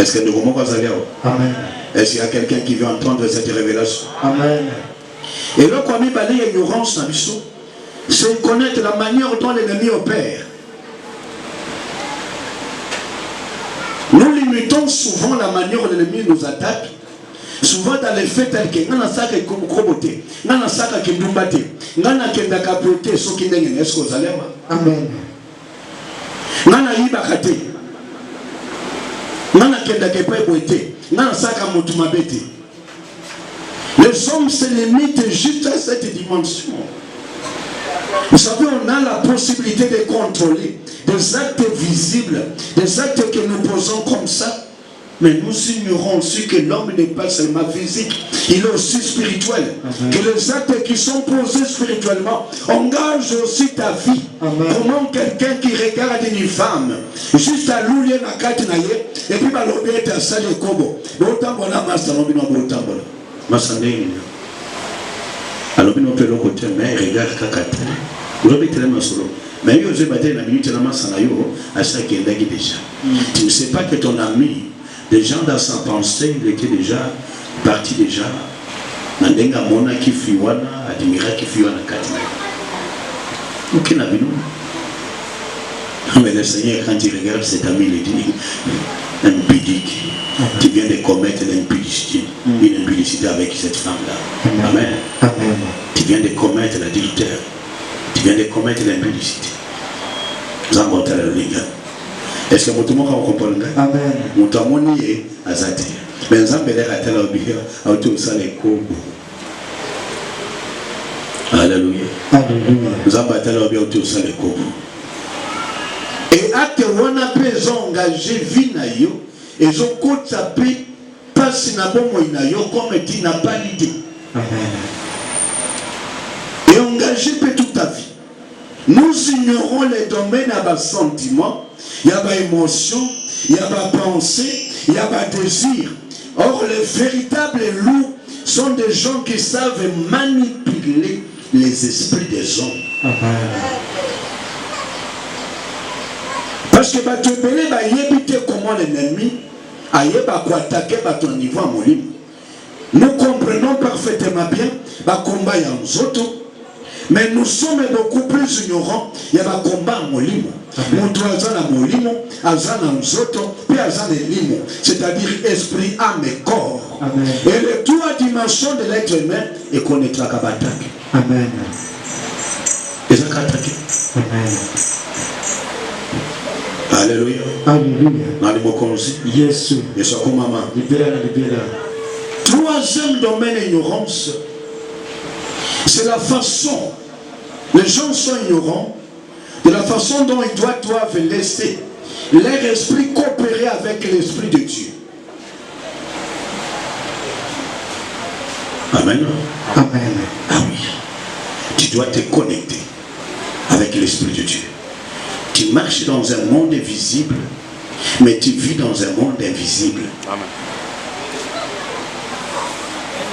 Est-ce que nous pouvons pas aller? Amen. Est-ce qu'il y a quelqu'un qui veut entendre cette révélation? Amen. Et là, quand il y a l'ignorance dans l'issue, c'est connaître la manière dont l'ennemi opère. Nous limitons souvent la manière dont l'ennemi nous attaque. Souvent dans les faits tels que nous avons ça qui comboté, nous avons ça qui bombarde, nous avons ça qui capoté, ce qui n'est pas ce que vous allez. Amen. Nous avons ibakate, nous avons ça qui pas boité, nous avons ça qui mutumabete. Les hommes se limitent juste à cette dimension. Vous savez, on a la possibilité de contrôler des actes visibles, des actes que nous posons comme ça. Mais nous ignorons aussi que l'homme n'est pas seulement physique, il est aussi spirituel. Que les actes qui sont posés spirituellement engagent aussi ta vie. Comment quelqu'un qui regarde une femme, juste à l'oulier na kati na ye, et puis bah l'objet est à ça de kobo. Autant qu'on a masse dans l'objet, autant qu'on a masse. Alors, nous pouvons côté, mais regarde kakate. Vous avez tellement solo. Mais il y a des minutes à la masse à ça qui est déjà. Tu ne sais pas que ton ami, déjà dans sa pensée, il était déjà parti déjà. Nandenga mona qui fiwana, admira qui fiwana katina. Aucun ami non. Mais le Seigneur, quand il regarde cet ami, il dit impudique. Tu viens de commettre l'impudicité, une impudicité avec cette femme-là. Amen. Amen. Tu viens de commettre l'adultère. Tu viens de commettre l'impudicité. Nous avons monté la ligne. Est-ce que tout le monde comprend? Amen. Nous avons nié à Zati. Mais nous avons l'air à tel objet, à tout ça les coups. Alléluia. Alléluia. Nous avons tel objet, à tout ça les coups. Et à que on a pu engager vie na yo. Et je compte ça pas si n'a pas moyen comme tu n'as pas l'idée. Et engager toute ta vie. Nous ignorons les domaines à bas sentiments, il y a pas émotion, il y a pas pensée, il y a pas désir. Or les véritables loups sont des gens qui savent manipuler les esprits des hommes. Parce que tu peux éviter comment l'ennemi a attaqué ton niveau à mon livre. Nous comprenons parfaitement bien le combat y a nous autres, mais nous sommes beaucoup plus ignorants. Il y a un combat à mon livre. Nous avons mon livre, nous autres, puis c'est-à-dire esprit, âme et corps. Amen. Et les trois dimensions de l'être humain et connaîtra qu'à attaquer. Amen. Et ça attaquer. Amen. Alléluia. Alléluia. Yes. Yes. Troisième domaine ignorance, c'est la façon. Les gens sont ignorants de la façon dont ils doivent laisser leur esprit coopérer avec l'esprit de Dieu. Amen. Amen. Ah oui. Tu dois te connecter avec l'esprit de Dieu. Tu marches dans un monde visible, mais tu vis dans un monde invisible. Amen.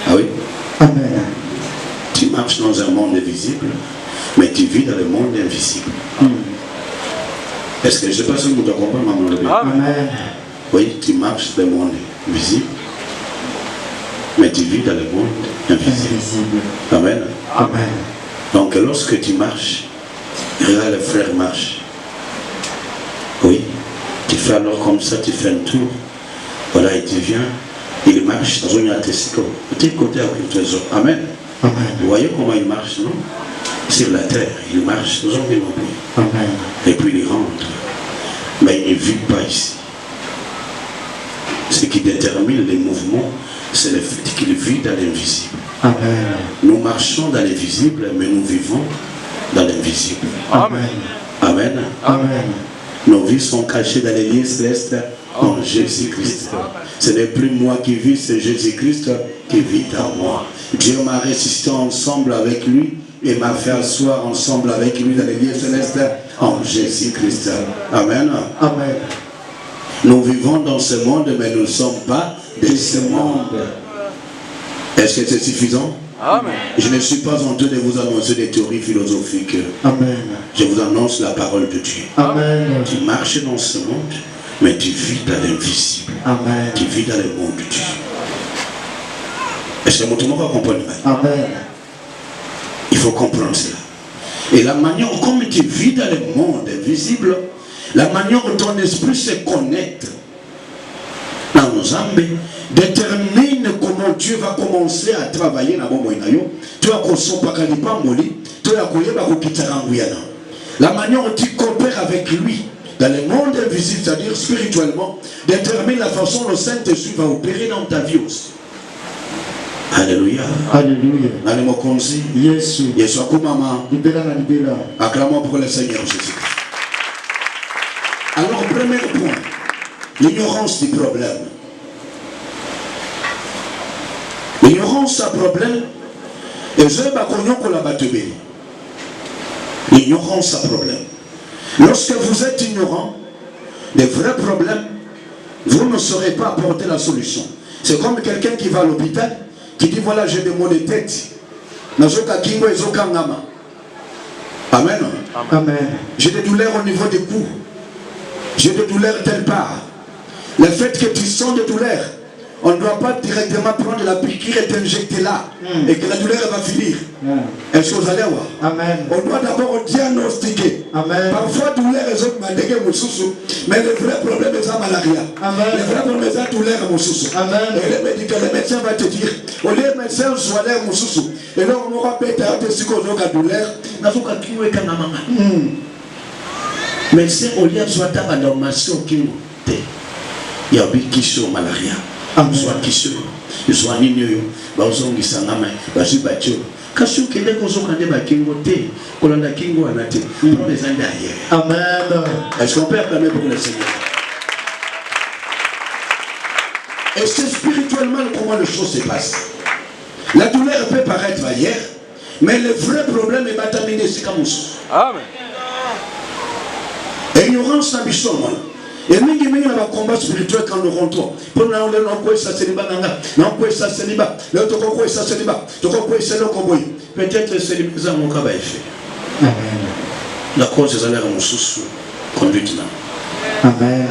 Ah oui? Amen. Tu marches dans un monde visible, mais tu vis dans le monde invisible. Est-ce que je ne sais pas si vous comprenez, maman? Amen. Oui, tu marches dans le monde visible, mais tu vis dans le monde invisible. Amen. Amen. Donc lorsque tu marches, regarde le frère marche. Oui, tu fais alors comme ça, tu fais un tour. Voilà, et tu viens, il marche dans un attestation. Tu es côté avec le trésor. Amen. Amen. Vous voyez comment il marche, non? Sur la terre, il marche dans un démon. Amen. Et puis il rentre. Mais il ne vit pas ici. Ce qui détermine les mouvements, c'est le fait qu'il vit dans l'invisible. Amen. Nous marchons dans l'invisible, mais nous vivons dans l'invisible. Amen. Amen. Amen. Nos vies sont cachées dans les lieux célestes en Jésus-Christ. Ce n'est plus moi qui vis, c'est Jésus-Christ qui vit en moi. Dieu m'a ressuscité ensemble avec lui et m'a fait asseoir ensemble avec lui dans les lieux célestes en Jésus-Christ. Amen. Amen. Nous vivons dans ce monde, mais nous ne sommes pas de ce monde. Est-ce que c'est suffisant? Amen. Je ne suis pas en train de vous annoncer des théories philosophiques. Amen. Je vous annonce la parole de Dieu. Amen. Tu marches dans ce monde, Mais tu vis dans l'invisible. Amen. Tu vis dans le monde de Dieu. Est-ce que mon tour va comprendre? Amen. Il faut comprendre cela. Et la manière comme tu vis dans le monde invisible, la manière dont ton esprit se connecte dans nos âmes détermine comment Dieu va commencer à travailler dans mon moyen. Tu vas la manière dont tu coopères avec lui dans le monde invisible, c'est-à-dire spirituellement, détermine la façon dont le Saint-Esprit va opérer dans ta vie aussi. Alléluia. Alléluia. Yes. Yes. Acclamons pour le Seigneur Jésus. Alors, premier point, l'ignorance du problème. L'ignorance c'est un problème. Et je vais vous la battre. L'ignorance c'est un problème. Lorsque vous êtes ignorant des vrais problèmes, vous ne saurez pas apporter la solution. C'est comme quelqu'un qui va à l'hôpital, qui dit voilà, j'ai des maux de tête. Amen. Amen. J'ai des douleurs au niveau des coups. J'ai des douleurs telle part. Le fait que tu sens des douleurs, on ne doit pas directement prendre la piqûre et t'injecter là. Et que la douleur va finir. Est-ce que vous allez voir? Amen. On doit d'abord diagnostiquer. Amen. Parfois, douleur est autres mais le vrai problème est la malaria. Amen. Le vrai problème est la douleur. Amen. Et le médecin va te dire, au lieu de médecin soit l'air moussoussou. Et là, on aura peut-être un douleur. Médecin, au lieu de soit à normation qui il y a eu qui sur malaria. Soit qui sur, soit nino, bazongi sangama, basu batio. Kasu kende kozo kande bakingo te, kolanda kingo anate. Pour les années derrière. Amen. Est-ce qu'on peut acclamer pour le Seigneur? Et c'est spirituellement comment les choses se passent. La douleur peut paraître ailleurs, mais le vrai problème est bataminé c'est comme ça. Amen. Ignorance n'a pas de et mingi mingi na combat spirituel quand nous rentrons. Pour nous on quoi ça célibat nanga, non quoi ça célibat. Le to quoi ça célibat. To quoi c'est le comboy. Peut-être célibat ça mon travail fait. Amen. La cause c'est aller mon sous conduite là. Amen.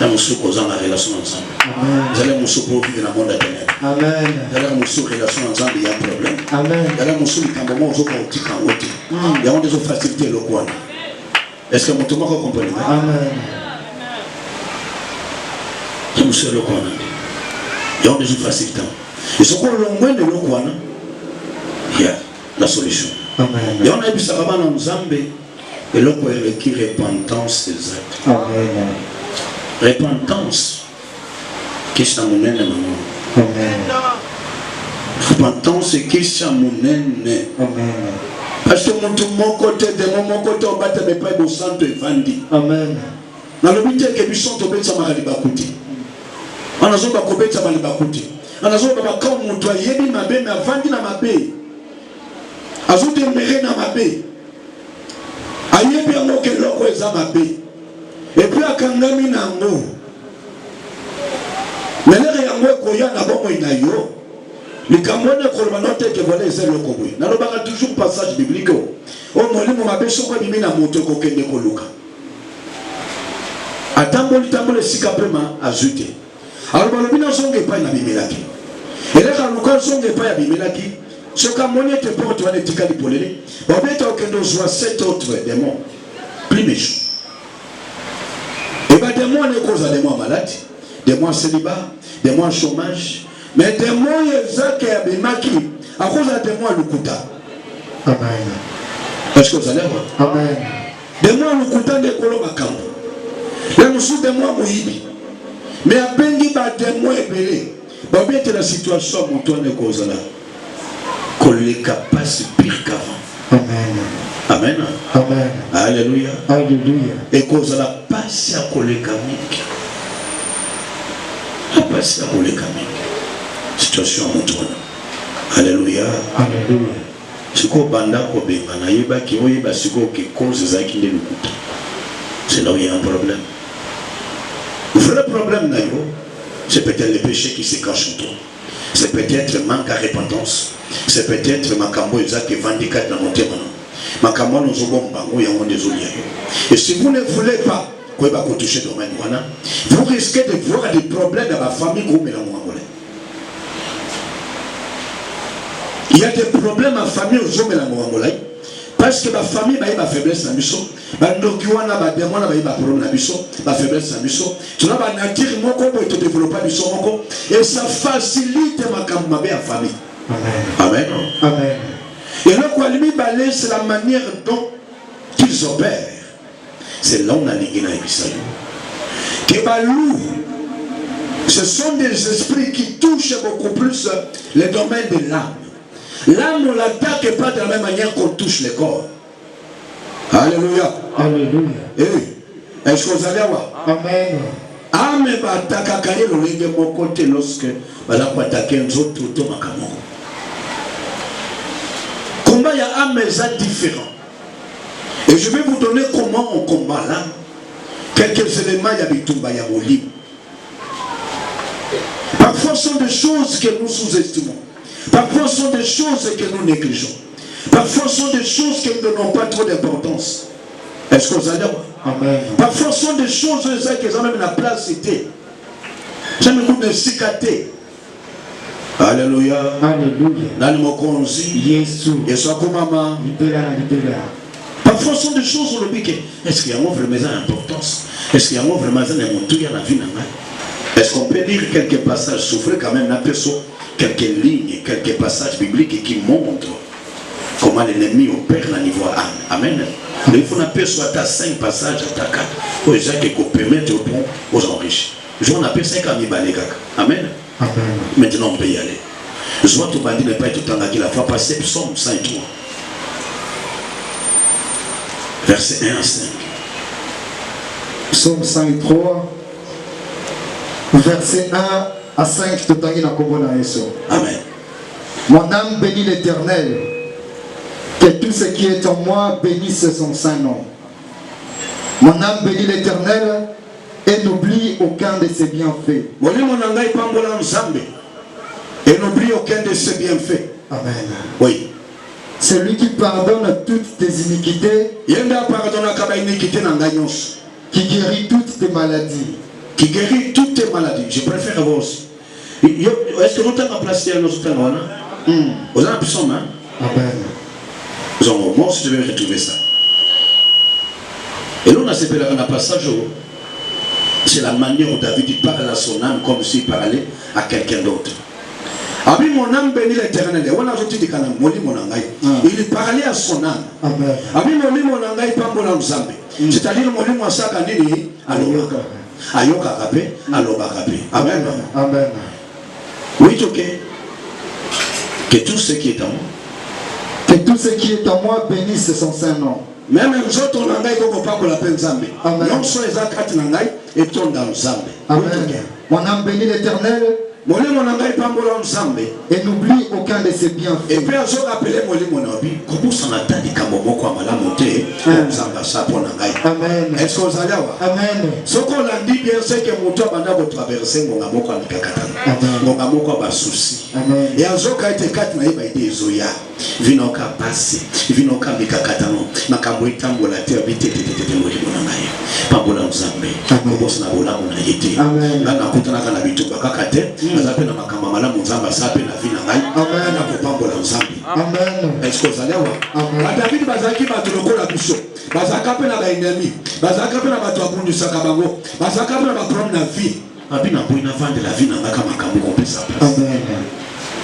La mon sous causant la relation ensemble. Amen. Vous allez mon sous pour vivre dans le monde éternel. Amen. Vous allez mon sous relation ensemble il y a un problème. Amen. Vous allez mon sous quand moment aux autres petits quand autres. Il y a des facilités le quoi. Est-ce que mon tout le monde comprend? Amen. Nous sommes le quoi. Il y a des facilités. Et ce qu'on a moins de le quoi. Il y a la solution. Amen. Et on a vu ça avant dans Zambé. Et le quoi requiert repentance des actes. Amen. Repentance. Qu'est-ce que mon ennemi? Amen. Repentance, qu'est-ce que mon ennemi? Amen. Parce que mon côté, de mon côté, on bat mes pères au centre de Vandi. Amen. Dans le but que nous sommes tombés sur ma libakuti. On a besoin de couper sur ma libakuti. On a besoin de quand mon toit yebi ma bé, mais Vandi na ma bé. Ajoute de méré na ma bé. Ayebi en aucun loco est à ma bé. Et puis à Kangami nango. Mais là il y a un koya na bon inayo. Les Camerounais colomanote que voilà c'est le Congo. N'a pas toujours passage biblique. Au moment où ma bé soit bimé na moto ko kende ko luka. Atamboli tambole sikapema ajouté. Alors le bina zonge pas na bimelaki. Et là quand nous zonge pas ya bimelaki, ce Camerounais te porte va netika di polele. Obeta okendo joie 7 autres démons. Plus méchants. Et ben démons ne cause des mois malades, des mois célibat, des mois chômage, mais des mois ezaki ya bimaki à cause des mois lukuta. Amen. Est-ce que vous allez voir? Amen. Des mois lukuta de kolo makambo. Là nous sommes des mois moyibi. Mais à Bengi ba des mois ebelé. Ba bien la situation mon toi ne cause là. Koleka passe pire qu'avant. Amen. Amen. Amen. Alléluia. Alléluia. Et cause la passe à koleka miki. La passe à koleka miki. Situation mon toi. Alléluia. Alléluia. Siko banda ko benga na yeba ki oyeba siko ki cause za ki ndelu kuta. C'est là où il y a un problème. Le vrai problème, c'est peut-être le péché qui se cache en toi. C'est peut-être le manque à repentance. C'est peut-être ma cambo qui est vindicat dans mon témoin. Ma cambo nous avons bango et on désolé. Et si vous ne voulez pas vous risquez de voir des problèmes dans la famille. Il y a des problèmes en famille aux hommes et la Mouangolai. Parce que la famille a une faiblesse dans le mission. La faiblesse dans le mission. Et ça facilite ma famille. Amen. Amen. Et le Kwalimi Balé, c'est la manière dont qu'ils opèrent. C'est là où on a l'égina et Kebalou, ce sont des esprits qui touchent beaucoup plus le domaine de l'âme. L'âme ne l'attaque pas de la même manière qu'on touche le corps. Alléluia. Alléluia. Est-ce que vous allez voir? Amen. Âme va attaquer le lingue de mon côté lorsque va attaquer un autre tout macamon. Combat, il y a âme différents. Et je vais vous donner comment on combat l'âme. Quelques éléments, il y a des tombes, il y a mon livre. Parfois, ce sont des choses que nous sous-estimons. Parfois, ce sont des choses que nous négligeons. Parfois, ce sont des choses qui ne donnons pas trop d'importance. Est-ce que vous allez voir? Amen. Parfois, ce sont des choses qui ont même la place cité. J'aime beaucoup de cicater. Alléluia. Alléluia. Dans le mot qu'on dit, Yesu Akumama. Parfois, ce sont des choses où le dit est-ce qu'il y a vraiment une importance? Est-ce qu'il y a vraiment une monture dans la vie? Est-ce qu'on peut dire quelques passages, souffrir quand même la personne, quelques lignes, quelques passages bibliques qui montrent comment l'ennemi opère au niveau âme? Amen. Il faut apercevoir à 5 passages, à 4, pour les gens qui permettent aux enrichis. Je vous appelle 5 amis balégac. Amen. Amen. Maintenant on peut y aller. Je vois tout bandit ne pas être tout le temps qu'il a fait passer Psaume 103. Verset 1 à 5. Psaume 103, verset 1 à 5, tout le temps. Amen. Mon âme bénit l'Éternel, que tout ce qui est en moi bénisse son saint nom. Mon âme bénit l'Éternel et n'oublie aucun de ses bienfaits. Et n'oublie aucun de ses bienfaits. Amen. Oui. C'est lui qui pardonne toutes tes iniquités, qui guérit toutes tes maladies. Qui guérit toutes tes maladies. Je préfère avoir aussi. Est-ce que nous avons placé à nos autres? Vous avez un psaume, hein? Amen. Moi aussi, je vais retrouver ça. Et là, on a un passage où c'est la manière dont David parle à son âme comme s'il parlait à quelqu'un d'autre. Abi mon âme bénit l'Éternel. Il parlait à son âme. Amen. Abi mon âme pambola nzambe. C'est-à-dire mon âme asaka nini aloka. Ayoka kapé, aloba kapé. Amen. Amen. Oui, ok. Que tout ce qui est en moi. Que tout ce qui est en moi bénisse son saint nom. Même les autres nangai koko pa kola penzambe. Amen. Non so ezakati nangai et ton dans nzambe. Amen. Mon âme bénit l'Éternel. Et n'oublie aucun de ses bienfaits. Et puis à ce rappeler comment ça n'a pas dit qu'à mon mot à la montée. Amen. Est-ce que vous allez voir? Amen. Ce qu'on a dit bien c'est que mon toit va traverser mon amour comme mon amour comme un souci. Et à ce cas été 4 naïs va aider Zoya. Vinoka passé, vinoka mikakatano, makamwita mbola terre vite Pambola Nzambe, Kobos na bola mona yete. Na nakutana kana bitu bakakate, azape na makamba malamu Nzamba sape na vina ngai. Amen. Na Pambola Nzambe. Amen. Est-ce que vous allez voir? Amen. David bazaki batuloko la biso. Bazaka pe na ba ennemi. Bazaka pe na batu abundu sakabango. Bazaka pe na ba problème na vie. Abina boina vendre la vie na ngaka makambo ko pesa place. Amen.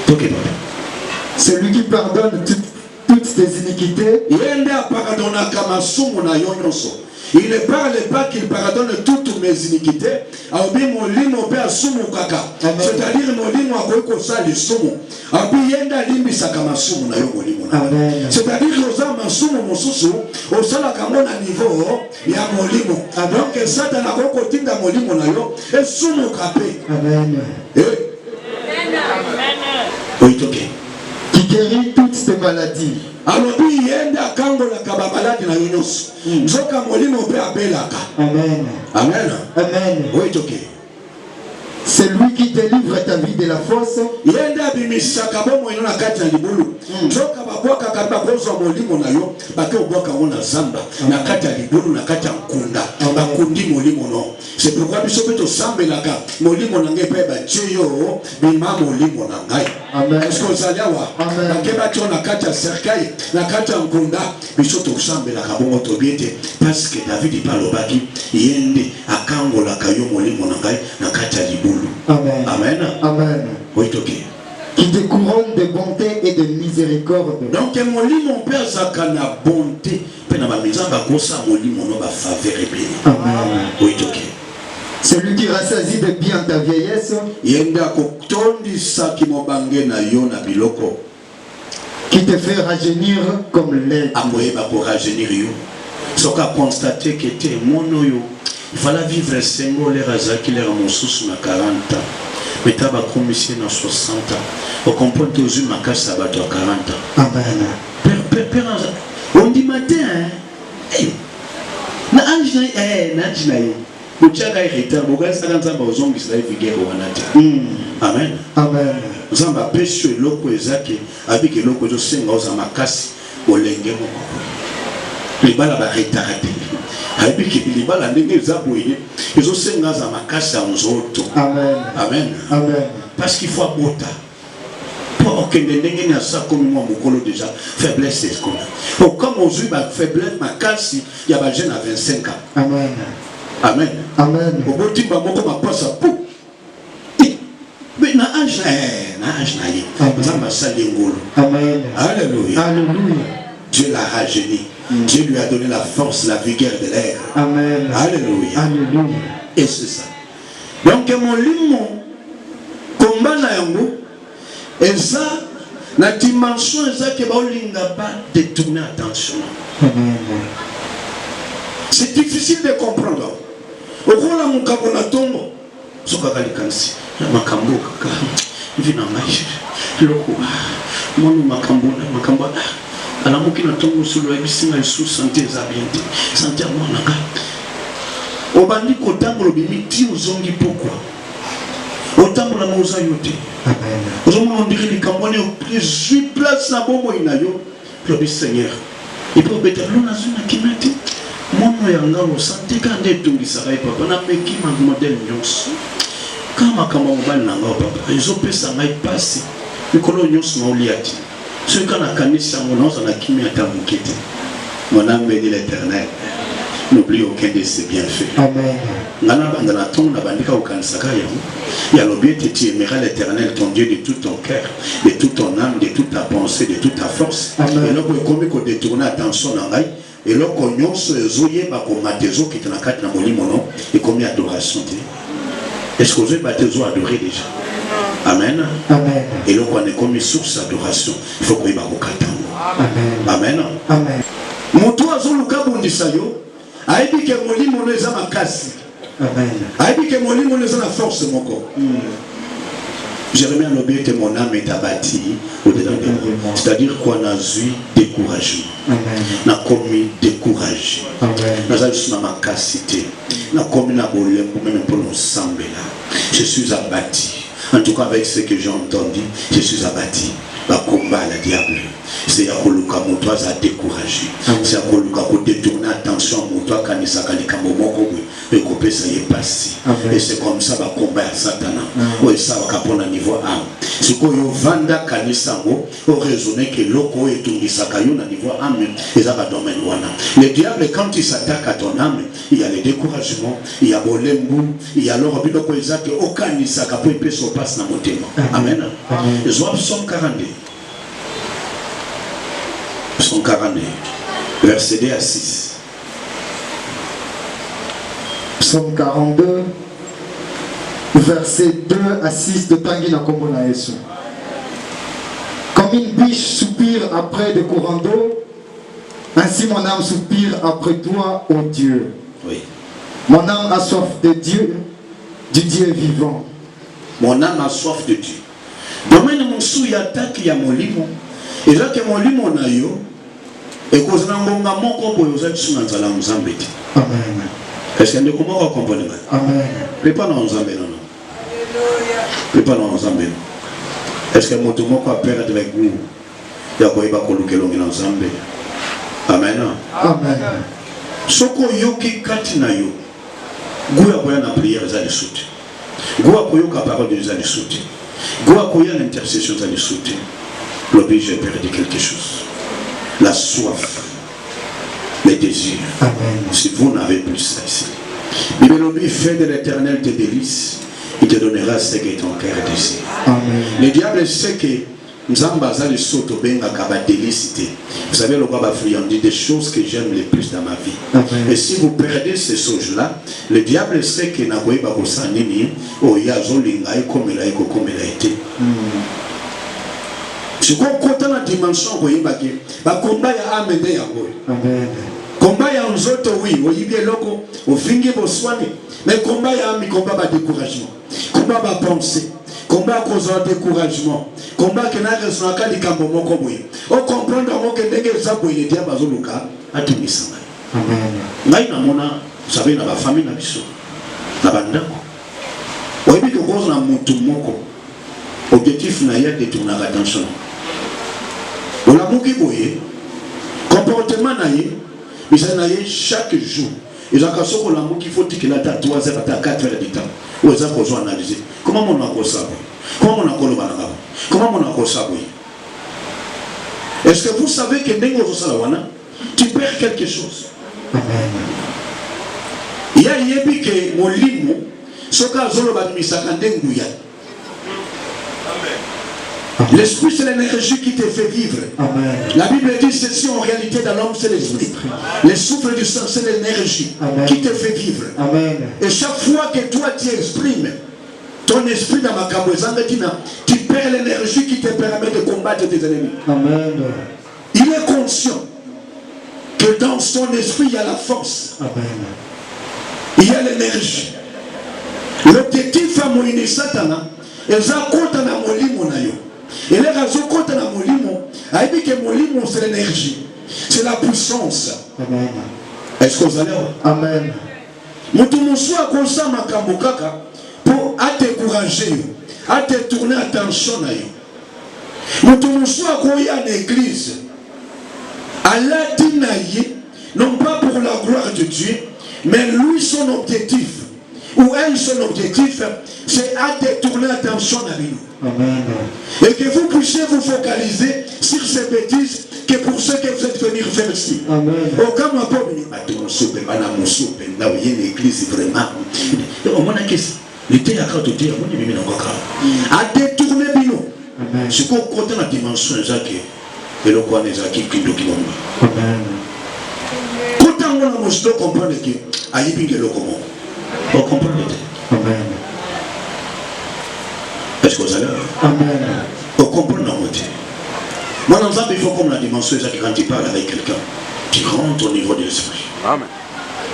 Toke papa. C'est lui qui pardonne toutes tes iniquités. Il ne parle pas qu'il pardonne toutes mes iniquités. C'est-à-dire c'est-à-dire qui guérit toutes tes maladies. Amen. Amen. Amen. Amen. Oui, ok. C'est lui qui délivre ta vie de la fosse. Yenda bimisaka bomo ino na kati ya libulu. Joka babwaka kaba kozo molimo na yo, bake obwaka ona zamba na kati ya libulu na kati ya nkunda. Bakundi molimo no. C'est pourquoi biso peto sambelaka molimo na ngai pe ba jeyo bima molimo na ngai. Amen. Est-ce que vous allez voir? Bake ba tona kati ya cercueil, na kati ya nkunda, biso to sambelaka bongo to biete parce que David palobaki yende akangola kayo molimo na ngai na kati ya libulu. Amen. Amen. Amen. Oui, ok. Qui te couronne de bonté et de miséricorde. Donc, mon lit, mon père, ça a la bonté. Puis, dans ma maison, mon lit, mon nom, faveur et bien. Amen. Oui, ok. Celui qui rassasie de bien ta vieillesse. Yenda kotondi sa ki mo bange na yo na biloko. Qui te fait rajeunir comme l'aigle. Amoye ba ko rajeunir yo. Soka constater que t'es mono yo. Il fallait vivre 5 ans, les razaki, les ramosous, na 40 ans. Mais t'as pas commissionné dans 60 ans. Au comprend que tu as cassé à 40 ans. Amen. On dit matin, hein? Na anjina, na anjina. Buchaka irita, buga sakanza ba ozongi sila ifigero wanati. Amen. Amen. Zamba pesho eloko ezake, abiki eloko ezo senga oza makasi, olenge moko. Libala ba retarate. Abiki libala ndenge ezaboye, ezo senga za makasi ya nzoto. Amen. Amen. Amen. Parce qu'il faut abota. Pour aucun ndenge na sa comme moi mokolo déjà faiblesse est comme. Pour comme aujourd'hui ba faiblesse makasi, il y a ba jeune à 25 ans. Amen. Amen. Amen. Au bout de moko ma passe à pou. Mais na âge na ye. Nzamba sali ngolo. Amen. Alléluia. Alléluia. Dieu l'a rajeuni. Dieu lui a donné la force, la vigueur de l'air. Amen. Alléluia. Alléluia. Et c'est ça. Donc mon limon combat na yango et ça la dimension exacte que baolinga pas détourner attention. Amen. C'est difficile de comprendre. Au rôle à mon cabona tombe, ce qu'a dit Kansi, Makambo, vina maïs, loko, mon Makambo, Makambo, à la mouki na tombe sur le ébissement sous santé zabiente, santé à mon naga. Au bandi kotambo le bimiti aux ongi pourquoi? Autant pour la mosa yote. Amen. Aux hommes on dirait les Cambonais au plus 8 places na bomo inayo, le Seigneur. Il peut être l'on a une kimete. Mon yanga au santé quand des tout qui s'arrête papa na meki ma modèle nyos kama kama mobile na nga papa ils ont pu ça mai passer le colon nyos na oliati ce qu'on a kanisa mon nom na kimi atamukete mon âme bénit l'Éternel n'oublie aucun de ses bienfaits. Amen. Ngana banda na ton na bandika au kanisaka ya l'objet tu aimeras l'Éternel ton Dieu de tout ton cœur, de toute ton âme, de toute ta pensée, de toute ta force. Amen. Et là pour comme qu'on détourner attention na ngai. Et là, quand nous sommes comme Matézo qui est dans la carte de mon et comme adoration. Est-ce que vous avez adoré déjà? Amen. Amen. Et là, quand on est comme source d'adoration, il faut qu'on y ait Amen. Amen. Amen. Mon toit, Zoluka Bondisayo, a dit que mon lit, mon les a cassé. Amen. A dit que mon lit, mon les a la force, mon corps. Jérémie a l'objet que mon âme est abattie au-dedans de moi. C'est-à-dire qu'on a eu découragement. On a commis découragé. On a eu ma capacité. On a commis la bolème pour même pour l'ensemble là. Je suis abattu. En tout cas avec ce que j'ai entendu, je suis abattu. Le combat à la diable. C'est à Koluka Moutois à décourager. C'est à Koluka pour détourner attention à Moutois quand il s'accale comme Moko et couper ça y est passé. Et c'est comme ça va combat à Satan. Oui, ça va capon à niveau 1. Ce qu'on y vanda Kanisango, au raisonner que l'oko est tout Isakayon à niveau 1, et ça va domaine wana. Le diable, quand il s'attaque à ton âme, il y a le découragement, il y a Bolembu, il y a l'orobidoko Isaac, aucun Isaka peut y se passe dans mon témoin. Amen. Joab 142. Psaume 42, verset 2 à 6. Psaume 42, verset 2 à 6 de Tanguy na Kombo na Yesu. Comme une biche soupire après des courants d'eau, ainsi mon âme soupire après toi, ô Dieu. Oui. Mon âme a soif de Dieu, du Dieu vivant. Mon âme a soif de Dieu. Domaine mon sou attaque ya mon limo. Et là que mon limo na yo, et cause na ngonga moko boyo za tsunga nzala mzambeti. Amen. Est-ce que nous comment comprendre? Amen. Mais pas dans Nzambe non. Prépare ensemble. Est-ce que mon tout le monde peut perdre avec vous? Il y a quoi il va coloquer ensemble. Amen. Amen. Soko yoki katina yo. Goya koya na prière za lisute. Goya koyo ka parole de za lisute. Goya koya l'intercession za lisute. L'objet j'ai perdu quelque chose. La soif. Les désirs. Amen. Si vous n'avez plus ça ici. Bible lui fait de l'Éternel tes délices. Il te donnera ce que ton cœur désire. Amen. Le diable sait que Nzamba za le soto benga kaba délicité. Vous savez le roi friandise des choses que j'aime le plus dans ma vie. Amen. Et si vous perdez ces choses-là, le diable sait que na koyeba kosanini o yazo linga comme il a été. Si vous comptez la dimension koyeba ke ba combat ya amende yango. Amen. Combat ya nzoto oui, oyibie loko, ofingi boswani, mais combat ya ami combat ba découragement. Combat ba pensée. Combat cause un découragement. Combat que n'a raison à likambo moko boye. O comprendre que ndenge za boye le diable azoluka atumisanga. Amen. Ngai na mona, vous savez na ba famille na biso. Na bandako. Oyebi que cause na mutu moko. Objectif na ya détourner l'attention. On a muki boye. Comportement na ye, mais na ye chaque jour. Et j'ai l'impression qu'on a muki faut que la date 3 heures à 4 heures du temps. Ou ils ont analysé. Comment on a ça? Comment on a colobana? Comment on a ça? Est-ce que vous savez que tu perds quelque chose? Amen. Il y a yebi que mon limo, soka zolo bamisaka ndenguya. L'esprit c'est l'énergie qui te fait vivre. Amen. La Bible dit ceci en réalité dans l'homme c'est l'esprit. Le souffle du sang c'est l'énergie qui te fait vivre. Amen. Et chaque fois que toi tu exprimes ton esprit dans ma cabouezanga, tu perds l'énergie qui te permet de combattre tes ennemis. Amen. Il est conscient que dans son esprit il y a la force. Amen. Il y a l'énergie. L'objectif à Moïne Satana, et ça compte dans molimo na yo. Et les raisons compte dans molimo, a dit que molimo c'est l'énergie, c'est la puissance. Amen. Est-ce que vous allez? Amen. Mutumuswa konsa makambo kaka pour à décourager, à te tourner attention na yo. Mutumuswa koya en église, à la dinaye, non pas pour la gloire de Dieu, mais lui son objectif, ou elle son objectif, c'est à détourner attention à lui. Amen. Et que vous puissiez vous focaliser sur ces bêtises que pour ceux que vous êtes venus faire ici. Amen. Au cas où il y a une église vraiment. Au moins, l'été à quand tu dis, à détourner bino. Amen. Ce qu'on compte dans la dimension, Jacques, et le coin des Jacques qui nous dit. Amen. Quand on a moché, on comprend que Aïbing est le comment. On comprend. Amen. Est-ce que vous allez? Amen. On comprend la moitié. Moi, dans un il faut comme la dimension, c'est que quand tu parles avec quelqu'un, tu rentres au niveau de l'esprit. Amen.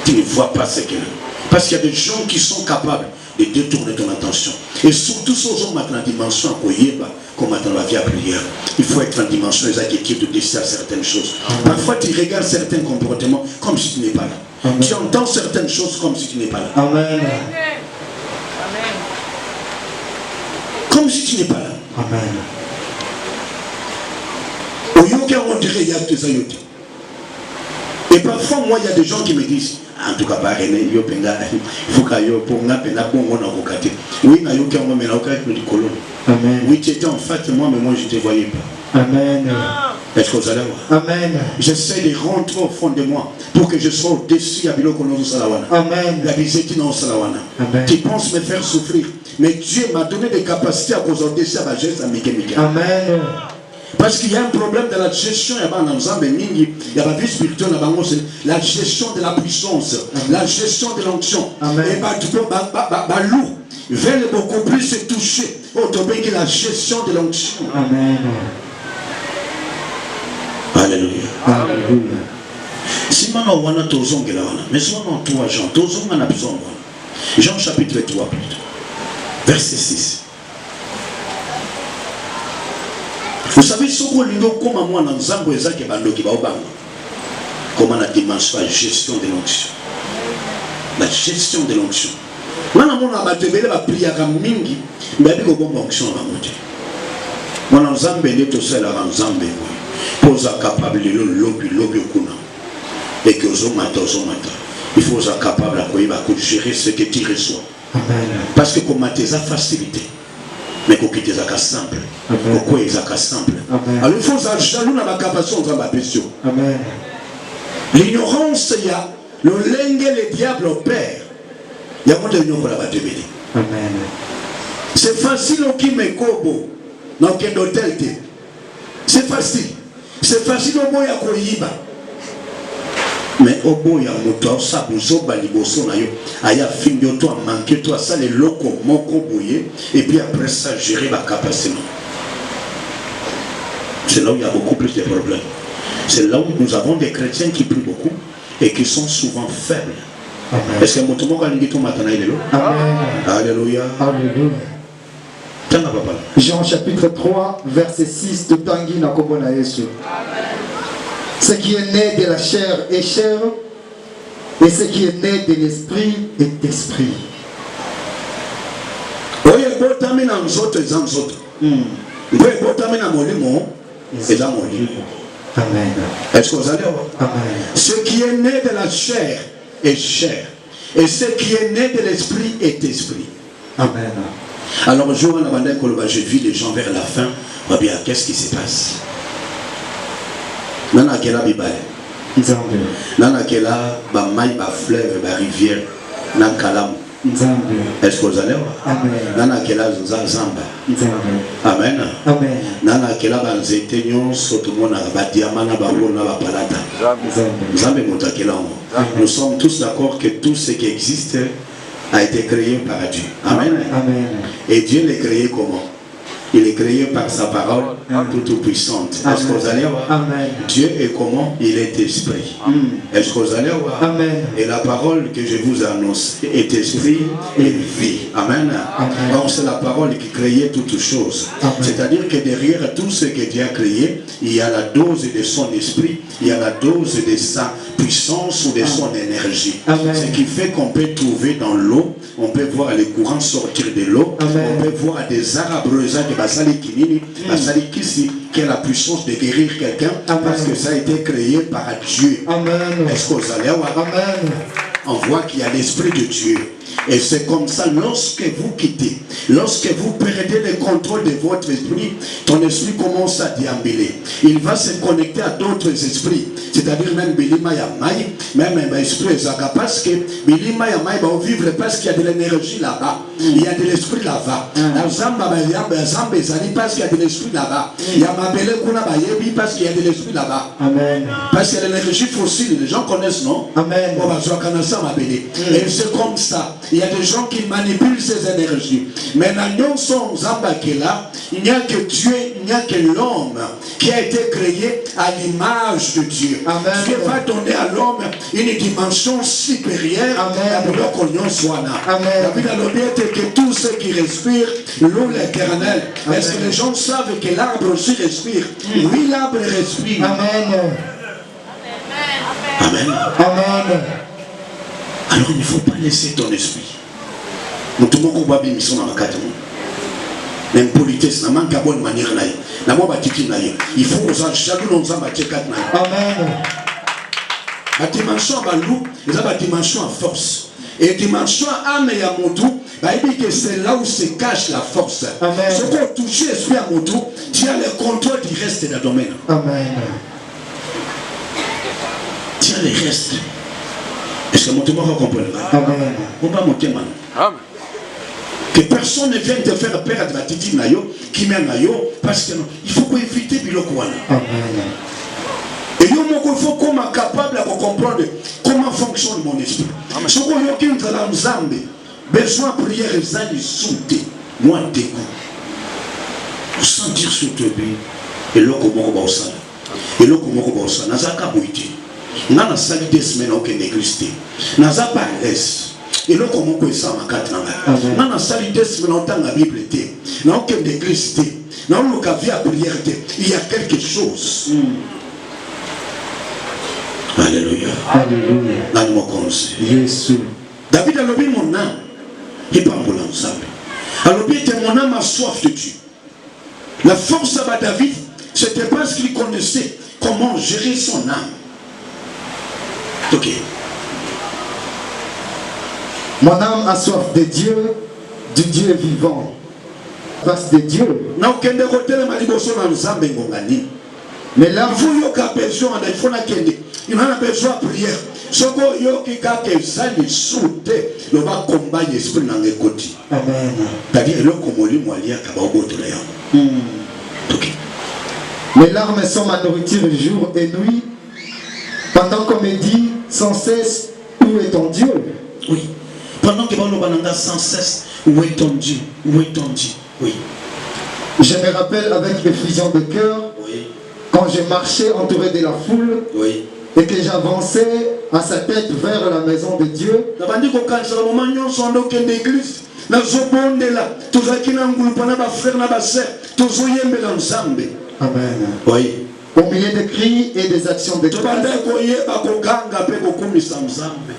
Tu ne vois pas ce qu'il y a. Parce qu'il y a des gens qui sont capables de détourner ton attention. Et surtout, ceux qui ont maintenant la dimension à Koyeba, comme dans la vie à prière, il faut être en dimension qui te dessert certaines choses. Parfois, tu regardes certains comportements comme si tu n'es pas là. Amen. Tu entends certaines choses comme si tu n'es pas là. Amen. Comme si tu n'es pas là. Amen. On dirait qu'il y a des ayotés. Et parfois, moi, il y a des gens qui me disent, en tout cas, pas René, il faut qu'il y ait un bon avocat. Oui, il y a un avocat qui dit colon. Amen. Oui, tu étais en face de moi, mais moi, je ne te voyais pas. Amen. Est-ce que vous allez voir? Amen. J'essaie de rentrer au fond de moi pour que je sois au-dessus de Biloko Salawana. Amen. La visite dans Salawana. Amen. Tu penses me faire souffrir, mais Dieu m'a donné des capacités à causer au-dessus de ma geste à Mike. Amen. Parce qu'il y a un problème de la gestion, il y a la vie spirituelle, la gestion de la puissance, la gestion de l'onction. Et tu peux lourd, veulent beaucoup plus se toucher au topic de la gestion de l'onction. Amen. Alléluia. Alléluia. Si maintenant on a tous mais soit dans 3 Jean, tous on a besoin. Jean chapitre 3, verset 6. Vous savez ce qu'on dit comme moi dans Zambo Ezak et Bando qui va au bang. Comment la dimension, la gestion de l'onction. La gestion de l'onction. Wana mona batebele ba priaka mingi, mais biko bon fonction na moté. Wana nzambe ndeto sala nzambe posa capable le lobby kuna. Et que aux mata. Il faut être capable de gérer ce que tu reçois. Amen. Parce que comme tu as facilité, mais que tu as simple. Pourquoi tu as simple? Alors il faut être jaloux dans la capacité de la question. L'ignorance, il y a le lingue et le diable opère. Il y a moins de l'ignorance pour la battre. C'est facile au qui me kobo dans quel hôtel. C'est facile. C'est facile au bout de Koyiba. Mais au bout il y a moto ça bouzo baliboso na yo aya fingo toi manquer toi ça les locaux moko boyer et puis après ça gérer la capacité. C'est là où il y a beaucoup plus de problèmes. C'est là où nous avons des chrétiens qui prient beaucoup et qui sont souvent faibles. Amen. Est-ce que moto moko alingi to matana ile lo? Amen. Alléluia. Alléluia. Jean chapitre 3 verset 6 de Tanguy na komona Yesu. Ce qui est né de la chair est chair, et ce qui est né de l'esprit est esprit. Oui, botami na nzoto eza nzoto. Oui, botami na molimo eza molimo. Amen. Est-ce que vous allez voir? Amen. Ce qui est né de la chair est chair, et ce qui est né de l'esprit est esprit. Amen. Alors, je vis les gens vers la fin. Bien, qu'est-ce qui se passe? Nana kela bibale. Nzambe. Nana kela ba mai ba fleuve ba rivière na kalamu. Nzambe. Est-ce que vous allez voir? Amen. Nana kela nzamba. Nzambe. Amen. Amen. Nana kela ba nzete nyonso tout le monde ba diamant na ba na ba palata. Nzambe. Nzambe motakela. Nous sommes tous d'accord que tout ce qui existe a été créé par Dieu. Amen. Amen. Et Dieu l'a créé comment? Il est créé par sa parole toute puissante. Est-ce que vous allez voir? Amen. Dieu est comment? Il est esprit. Est-ce que vous allez voir? Amen. Et la parole que je vous annonce est esprit et vie. Amen. Amen. Donc c'est la parole qui créait toutes choses. C'est-à-dire que derrière tout ce que Dieu a créé, il y a la dose de son esprit, il y a la dose de sa puissance ou de son énergie. Amen. Ce qui fait qu'on peut trouver dans l'eau, on peut voir les courants sortir de l'eau, on peut voir des arbres qui a la puissance de guérir quelqu'un parce que ça a été créé par Dieu. Amen. Est-ce que vous allez voir? Amen. On voit qu'il y a l'esprit de Dieu. Et c'est comme ça, lorsque vous quittez, lorsque vous perdez le contrôle de votre esprit, ton esprit commence à déambuler. Il va se connecter à d'autres esprits. C'est-à-dire même Bilima Yamai, même l'esprit Zaka, parce que Bilima Yamai va vivre parce qu'il y a de l'énergie là-bas. Il y a de l'esprit là-bas. Parce qu'il y a de l'esprit là-bas. Il y a Mabele Kuna Bayebi parce qu'il y a de l'esprit là-bas. Amen. Parce qu'il y a de l'énergie fossile. Les gens connaissent, non? Amen. Et c'est comme ça. Il y a des gens qui manipulent ces énergies. Mais dans il n'y a que Dieu, il n'y a que l'homme qui a été créé à l'image de Dieu. Amen. Dieu va donner à l'homme une dimension supérieure à David a dit que tous ceux qui respirent l'eau l'éternel. Est-ce que les gens savent que l'arbre aussi respire? Oui, l'arbre respire. Amen. Amen. Amen. Alors il ne faut pas laisser ton esprit. Nous tout le monde va bien mission dans la carte. L'impolitesse, n'a manque à bonne manière. Il faut aux jaloux dans un bâtiment. Amen. La dimension à balou, la dimension à force. Et dimension à âme et à moto, c'est là où se cache la force. Amen. Ce qu'on touche l'esprit à moto, tu as le contrôle du reste de la domaine. Amen. Tu as le reste. Est-ce que mon témoin va comprendre? Amen. On va mon témoin. Amen. Que personne ne vienne te faire perdre la titi nayo, qui mène nayo, parce que il faut éviter bilokwana. Amen. Et il faut qu'on soit capable de comprendre comment fonctionne mon esprit. Ce qu'on a qui entre la Nzambe, besoin de prière et zali souté, moi dégoût. Pour sentir sur toi et l'autre comment on va ça. Et l'autre comment on va ça. Nazaka boité. Nana sali des semaines aucune église. Naza pas l'aise. Et là, comment on peut ça en 4 ans? Nana sali des semaines autant la Bible était. N'a aucune église. N'a aucun vie à prière. Il y a quelque chose. Alléluia. Alléluia. Jésus. David a levé mon âme. Nzambe. Alors bien que mon âme a soif de Dieu. La force à David, c'était parce qu'il connaissait comment gérer son âme. Ok. Mon âme a soif de Dieu, du Dieu vivant. Face de Dieu. Mais là, il faut qu'il y ait besoin, il faut qu'il y ait besoin de prière. Ce qu'il y a besoin de souter, le va combattre l'esprit dans les côtés. Amen. C'est-à-dire, il y a mes larmes sont ma nourriture jour et nuit. Pendant qu'on me dit sans cesse, où est ton Dieu? Oui. Pendant que l'on a sans cesse, où est ton Dieu? Où est ton Dieu? Oui. Je me rappelle avec effusion de cœur, Oui. quand je marchais entouré de la foule, Oui. et que j'avançais à sa tête vers la maison de Dieu. Amen. Oui. Au milieu des cris et des actions de grâce,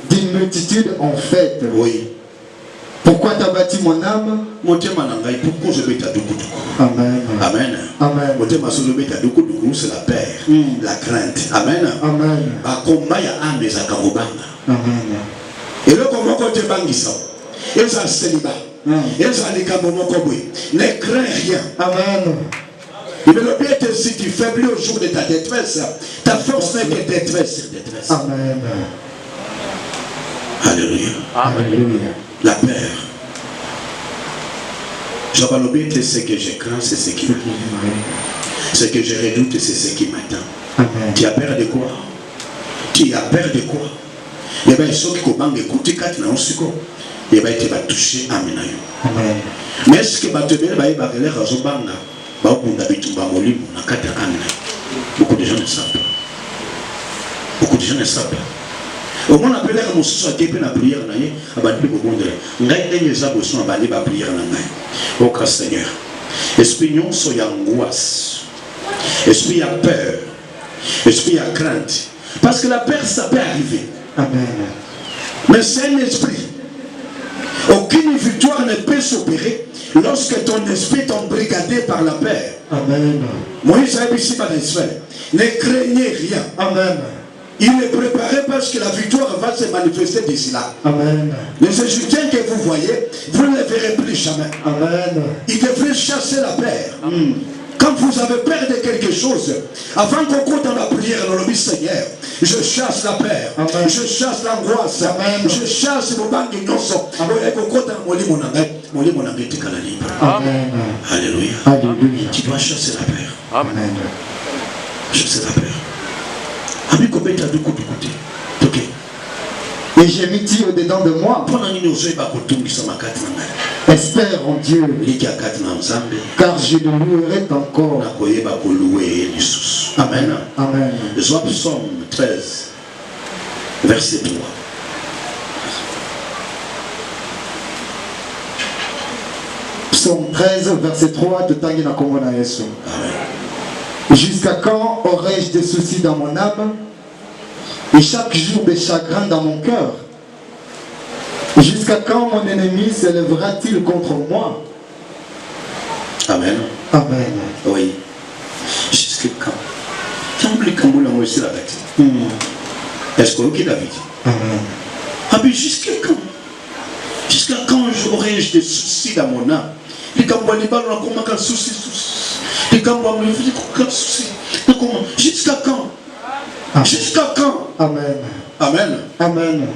d'une multitude en fête. Oui. Pourquoi t'as bâti mon âme? Amen. Amen. Amen. C'est la paix, la crainte. Amen. Amen. Amen. Et le comment tu bangisa, et ça célibat, et ça les kamomokoboui, ne crains rien. Amen. Il veut bien te si tu faiblis au jour de ta détresse, ta force n'est que détresse. Amen. Alléluia. Alléluia. La peur. Je vais l'obéir, ce que je crains, c'est ce qui m'attend. Ce que je redoute, c'est ce qui m'attend. Amen. Tu as peur de quoi? Tu as peur de quoi? Il y a des choses qui ont écouté quand tu as il va être touché à Amen. Mais est-ce que beaucoup de gens ne savent pas. Beaucoup de gens ne savent pas. Au moins, on appelle les gens qui ont la prière. Oh Seigneur, esprit non soit angoisse, esprit à peur, esprit à crainte. Parce que la peur, ça peut arriver. Amen. Mais c'est un esprit. Aucune victoire ne peut s'opérer lorsque ton esprit est embrigadé par la peur. Amen. Moïse a dit ici par l'Israël, ne craignez rien. Amen. Il est préparé parce que la victoire va se manifester d'ici là. Amen. Les Égyptiens que vous voyez, vous ne les verrez plus jamais. Amen. Ils devraient chasser la peur. Quand vous avez peur de quelque chose, avant qu'on compte dans la prière, dans le Seigneur, je chasse la peur, Amen. je chasse l'angoisse, Amen. je chasse mon banque innocent. Amen. Alléluia. Alléluia. Tu dois chasser la peur. Amen. Chasser la peur. Ami combien t'as de côté. Ok. Et j'ai mis Dieu au-dedans de moi. Espère en Dieu, car je le louerai encore. Amen. Amen. Psaume 13, verset 3. Psaume 13, verset 3, de Tangi Nakomona Yesu. Amen. Jusqu'à quand aurai-je des soucis dans mon âme et chaque jour des chagrins dans mon cœur? Jusqu'à quand mon ennemi s'élèvera-t-il contre moi? Amen. Amen. Oui. Jusqu'à quand? Est-ce qu'on est David? Amen. Ah mais jusqu'à quand? Jusqu'à quand j'aurai-je des soucis dans mon âme? Les Cambouanibales ont comment qu'un souci. Les Cambouanibales ont souci. Jusqu'à quand? Jusqu'à quand? Amen. Amen. Amen.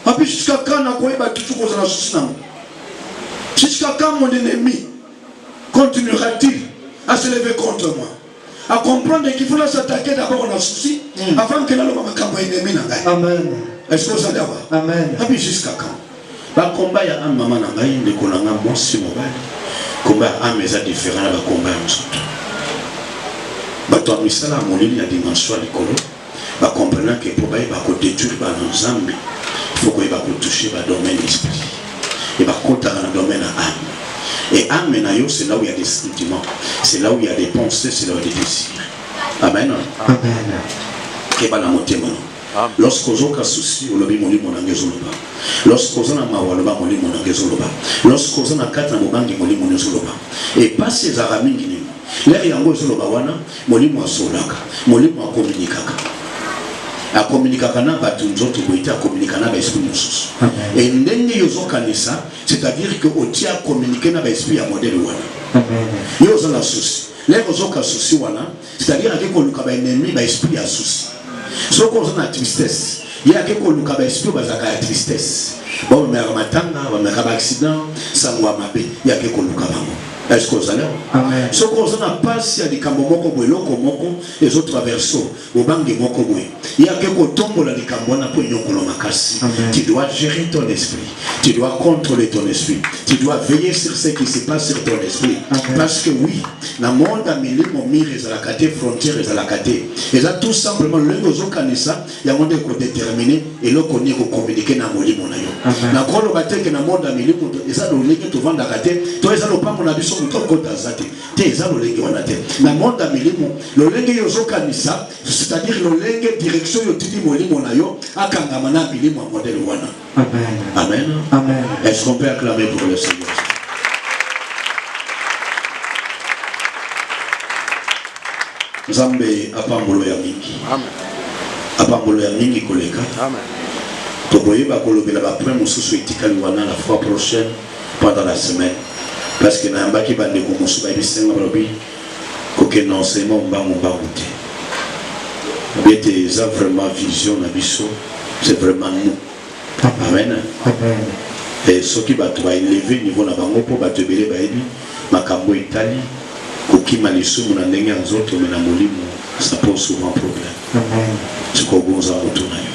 Ah puis jusqu'à quand on a quoi tout dans la souci? Jusqu'à quand mon ennemi continuera-t-il à se lever contre moi? À comprendre qu'il faut s'attaquer d'abord au souci avant que l'on ait ennemi. Amen. Est-ce que vous allez avoir? Amen. Ah puis jusqu'à quand? Le combat, il y a un maman qui est un si mobile. Le combat, il y a différent de combat. Tu as mis ça là, mon ligne, il y a des dimensions à l'école. Tu comprends que pour détruire nos âmes, il faut qu'on touche le domaine d'esprit. Il va compter dans le domaine âme. Et âme, c'est là où il y a des sentiments, c'est là où il y a des pensées, c'est là où il y a des désirs. Amen. Amen. Et bien, la montée, Lorsque vous avez un souci, vous avez molimo na ngezoloba. Lorsque vous avez un mawa, vous avez molimo na ngezoloba. Lorsque vous avez un kata mobangi, molimo na ngezoloba. Et pas ces aramis qui nous. L'air yango zoloba wana, molimo a solaka, molimo a communicaka. A communicaka na batu nzoto boite a communicaka na ba esprit mosusu. Et ndenge yozo kanisa, c'est-à-dire que au tia communiquer na ba esprit à modèle wana. Yozo na souci. L'air yozo ka souci wana, c'est-à-dire que ko ba ennemi ba esprit a souci. So ko na tristesse. Il y a quelque chose qui est tristesse. Bon, mais matanga, mais accident, ça doit m'appeler. Il y a quelque chose qui est-ce que vous allez? Amen. Ce qu'on a pas, c'est des cambomoko, les autres versos, au banc de moko. Il y a quelque chose qui tu dois gérer ton esprit. Tu dois contrôler ton esprit. Tu dois veiller sur ce qui se passe sur ton esprit. Amen. Parce que oui, dans le monde, il y a la frontière, il y a la caté. Et là, tout simplement, le Zokanisa, il y a un monde qui est déterminé et le qu'on est communiqué dans le monde. Dans le monde, il y a un monde qui est déterminé et le monde qui est déterminé. Na monde milimo lo lenge yozo kanisa c'est-à-dire lo lenge direction yo tidi molimo na yo akangama na milimo modèle wana. Amen. Amen. Amen. Est-ce qu'on peut acclamer pour le Seigneur? Nzambe apambolo ya mingi. Amen. Apambolo ya mingi koleka. Amen. Toboye ba kolobela ba point mususu etikali wana la fois prochaine pendant la semaine. Parce que na mbaki bande ko musu ba bisenga balobi ko ke non c'est mon bango bangote. Bete ça vraiment vision na biso, c'est vraiment nous. Amen. Amen. Et ce qui va toi élever niveau na bango po ba tebele ba ebi makambo itali ko kima lisumu na ndenge nzoto mena molimo ça pose souvent problème. Amen. Tu ko gonza moto na yo.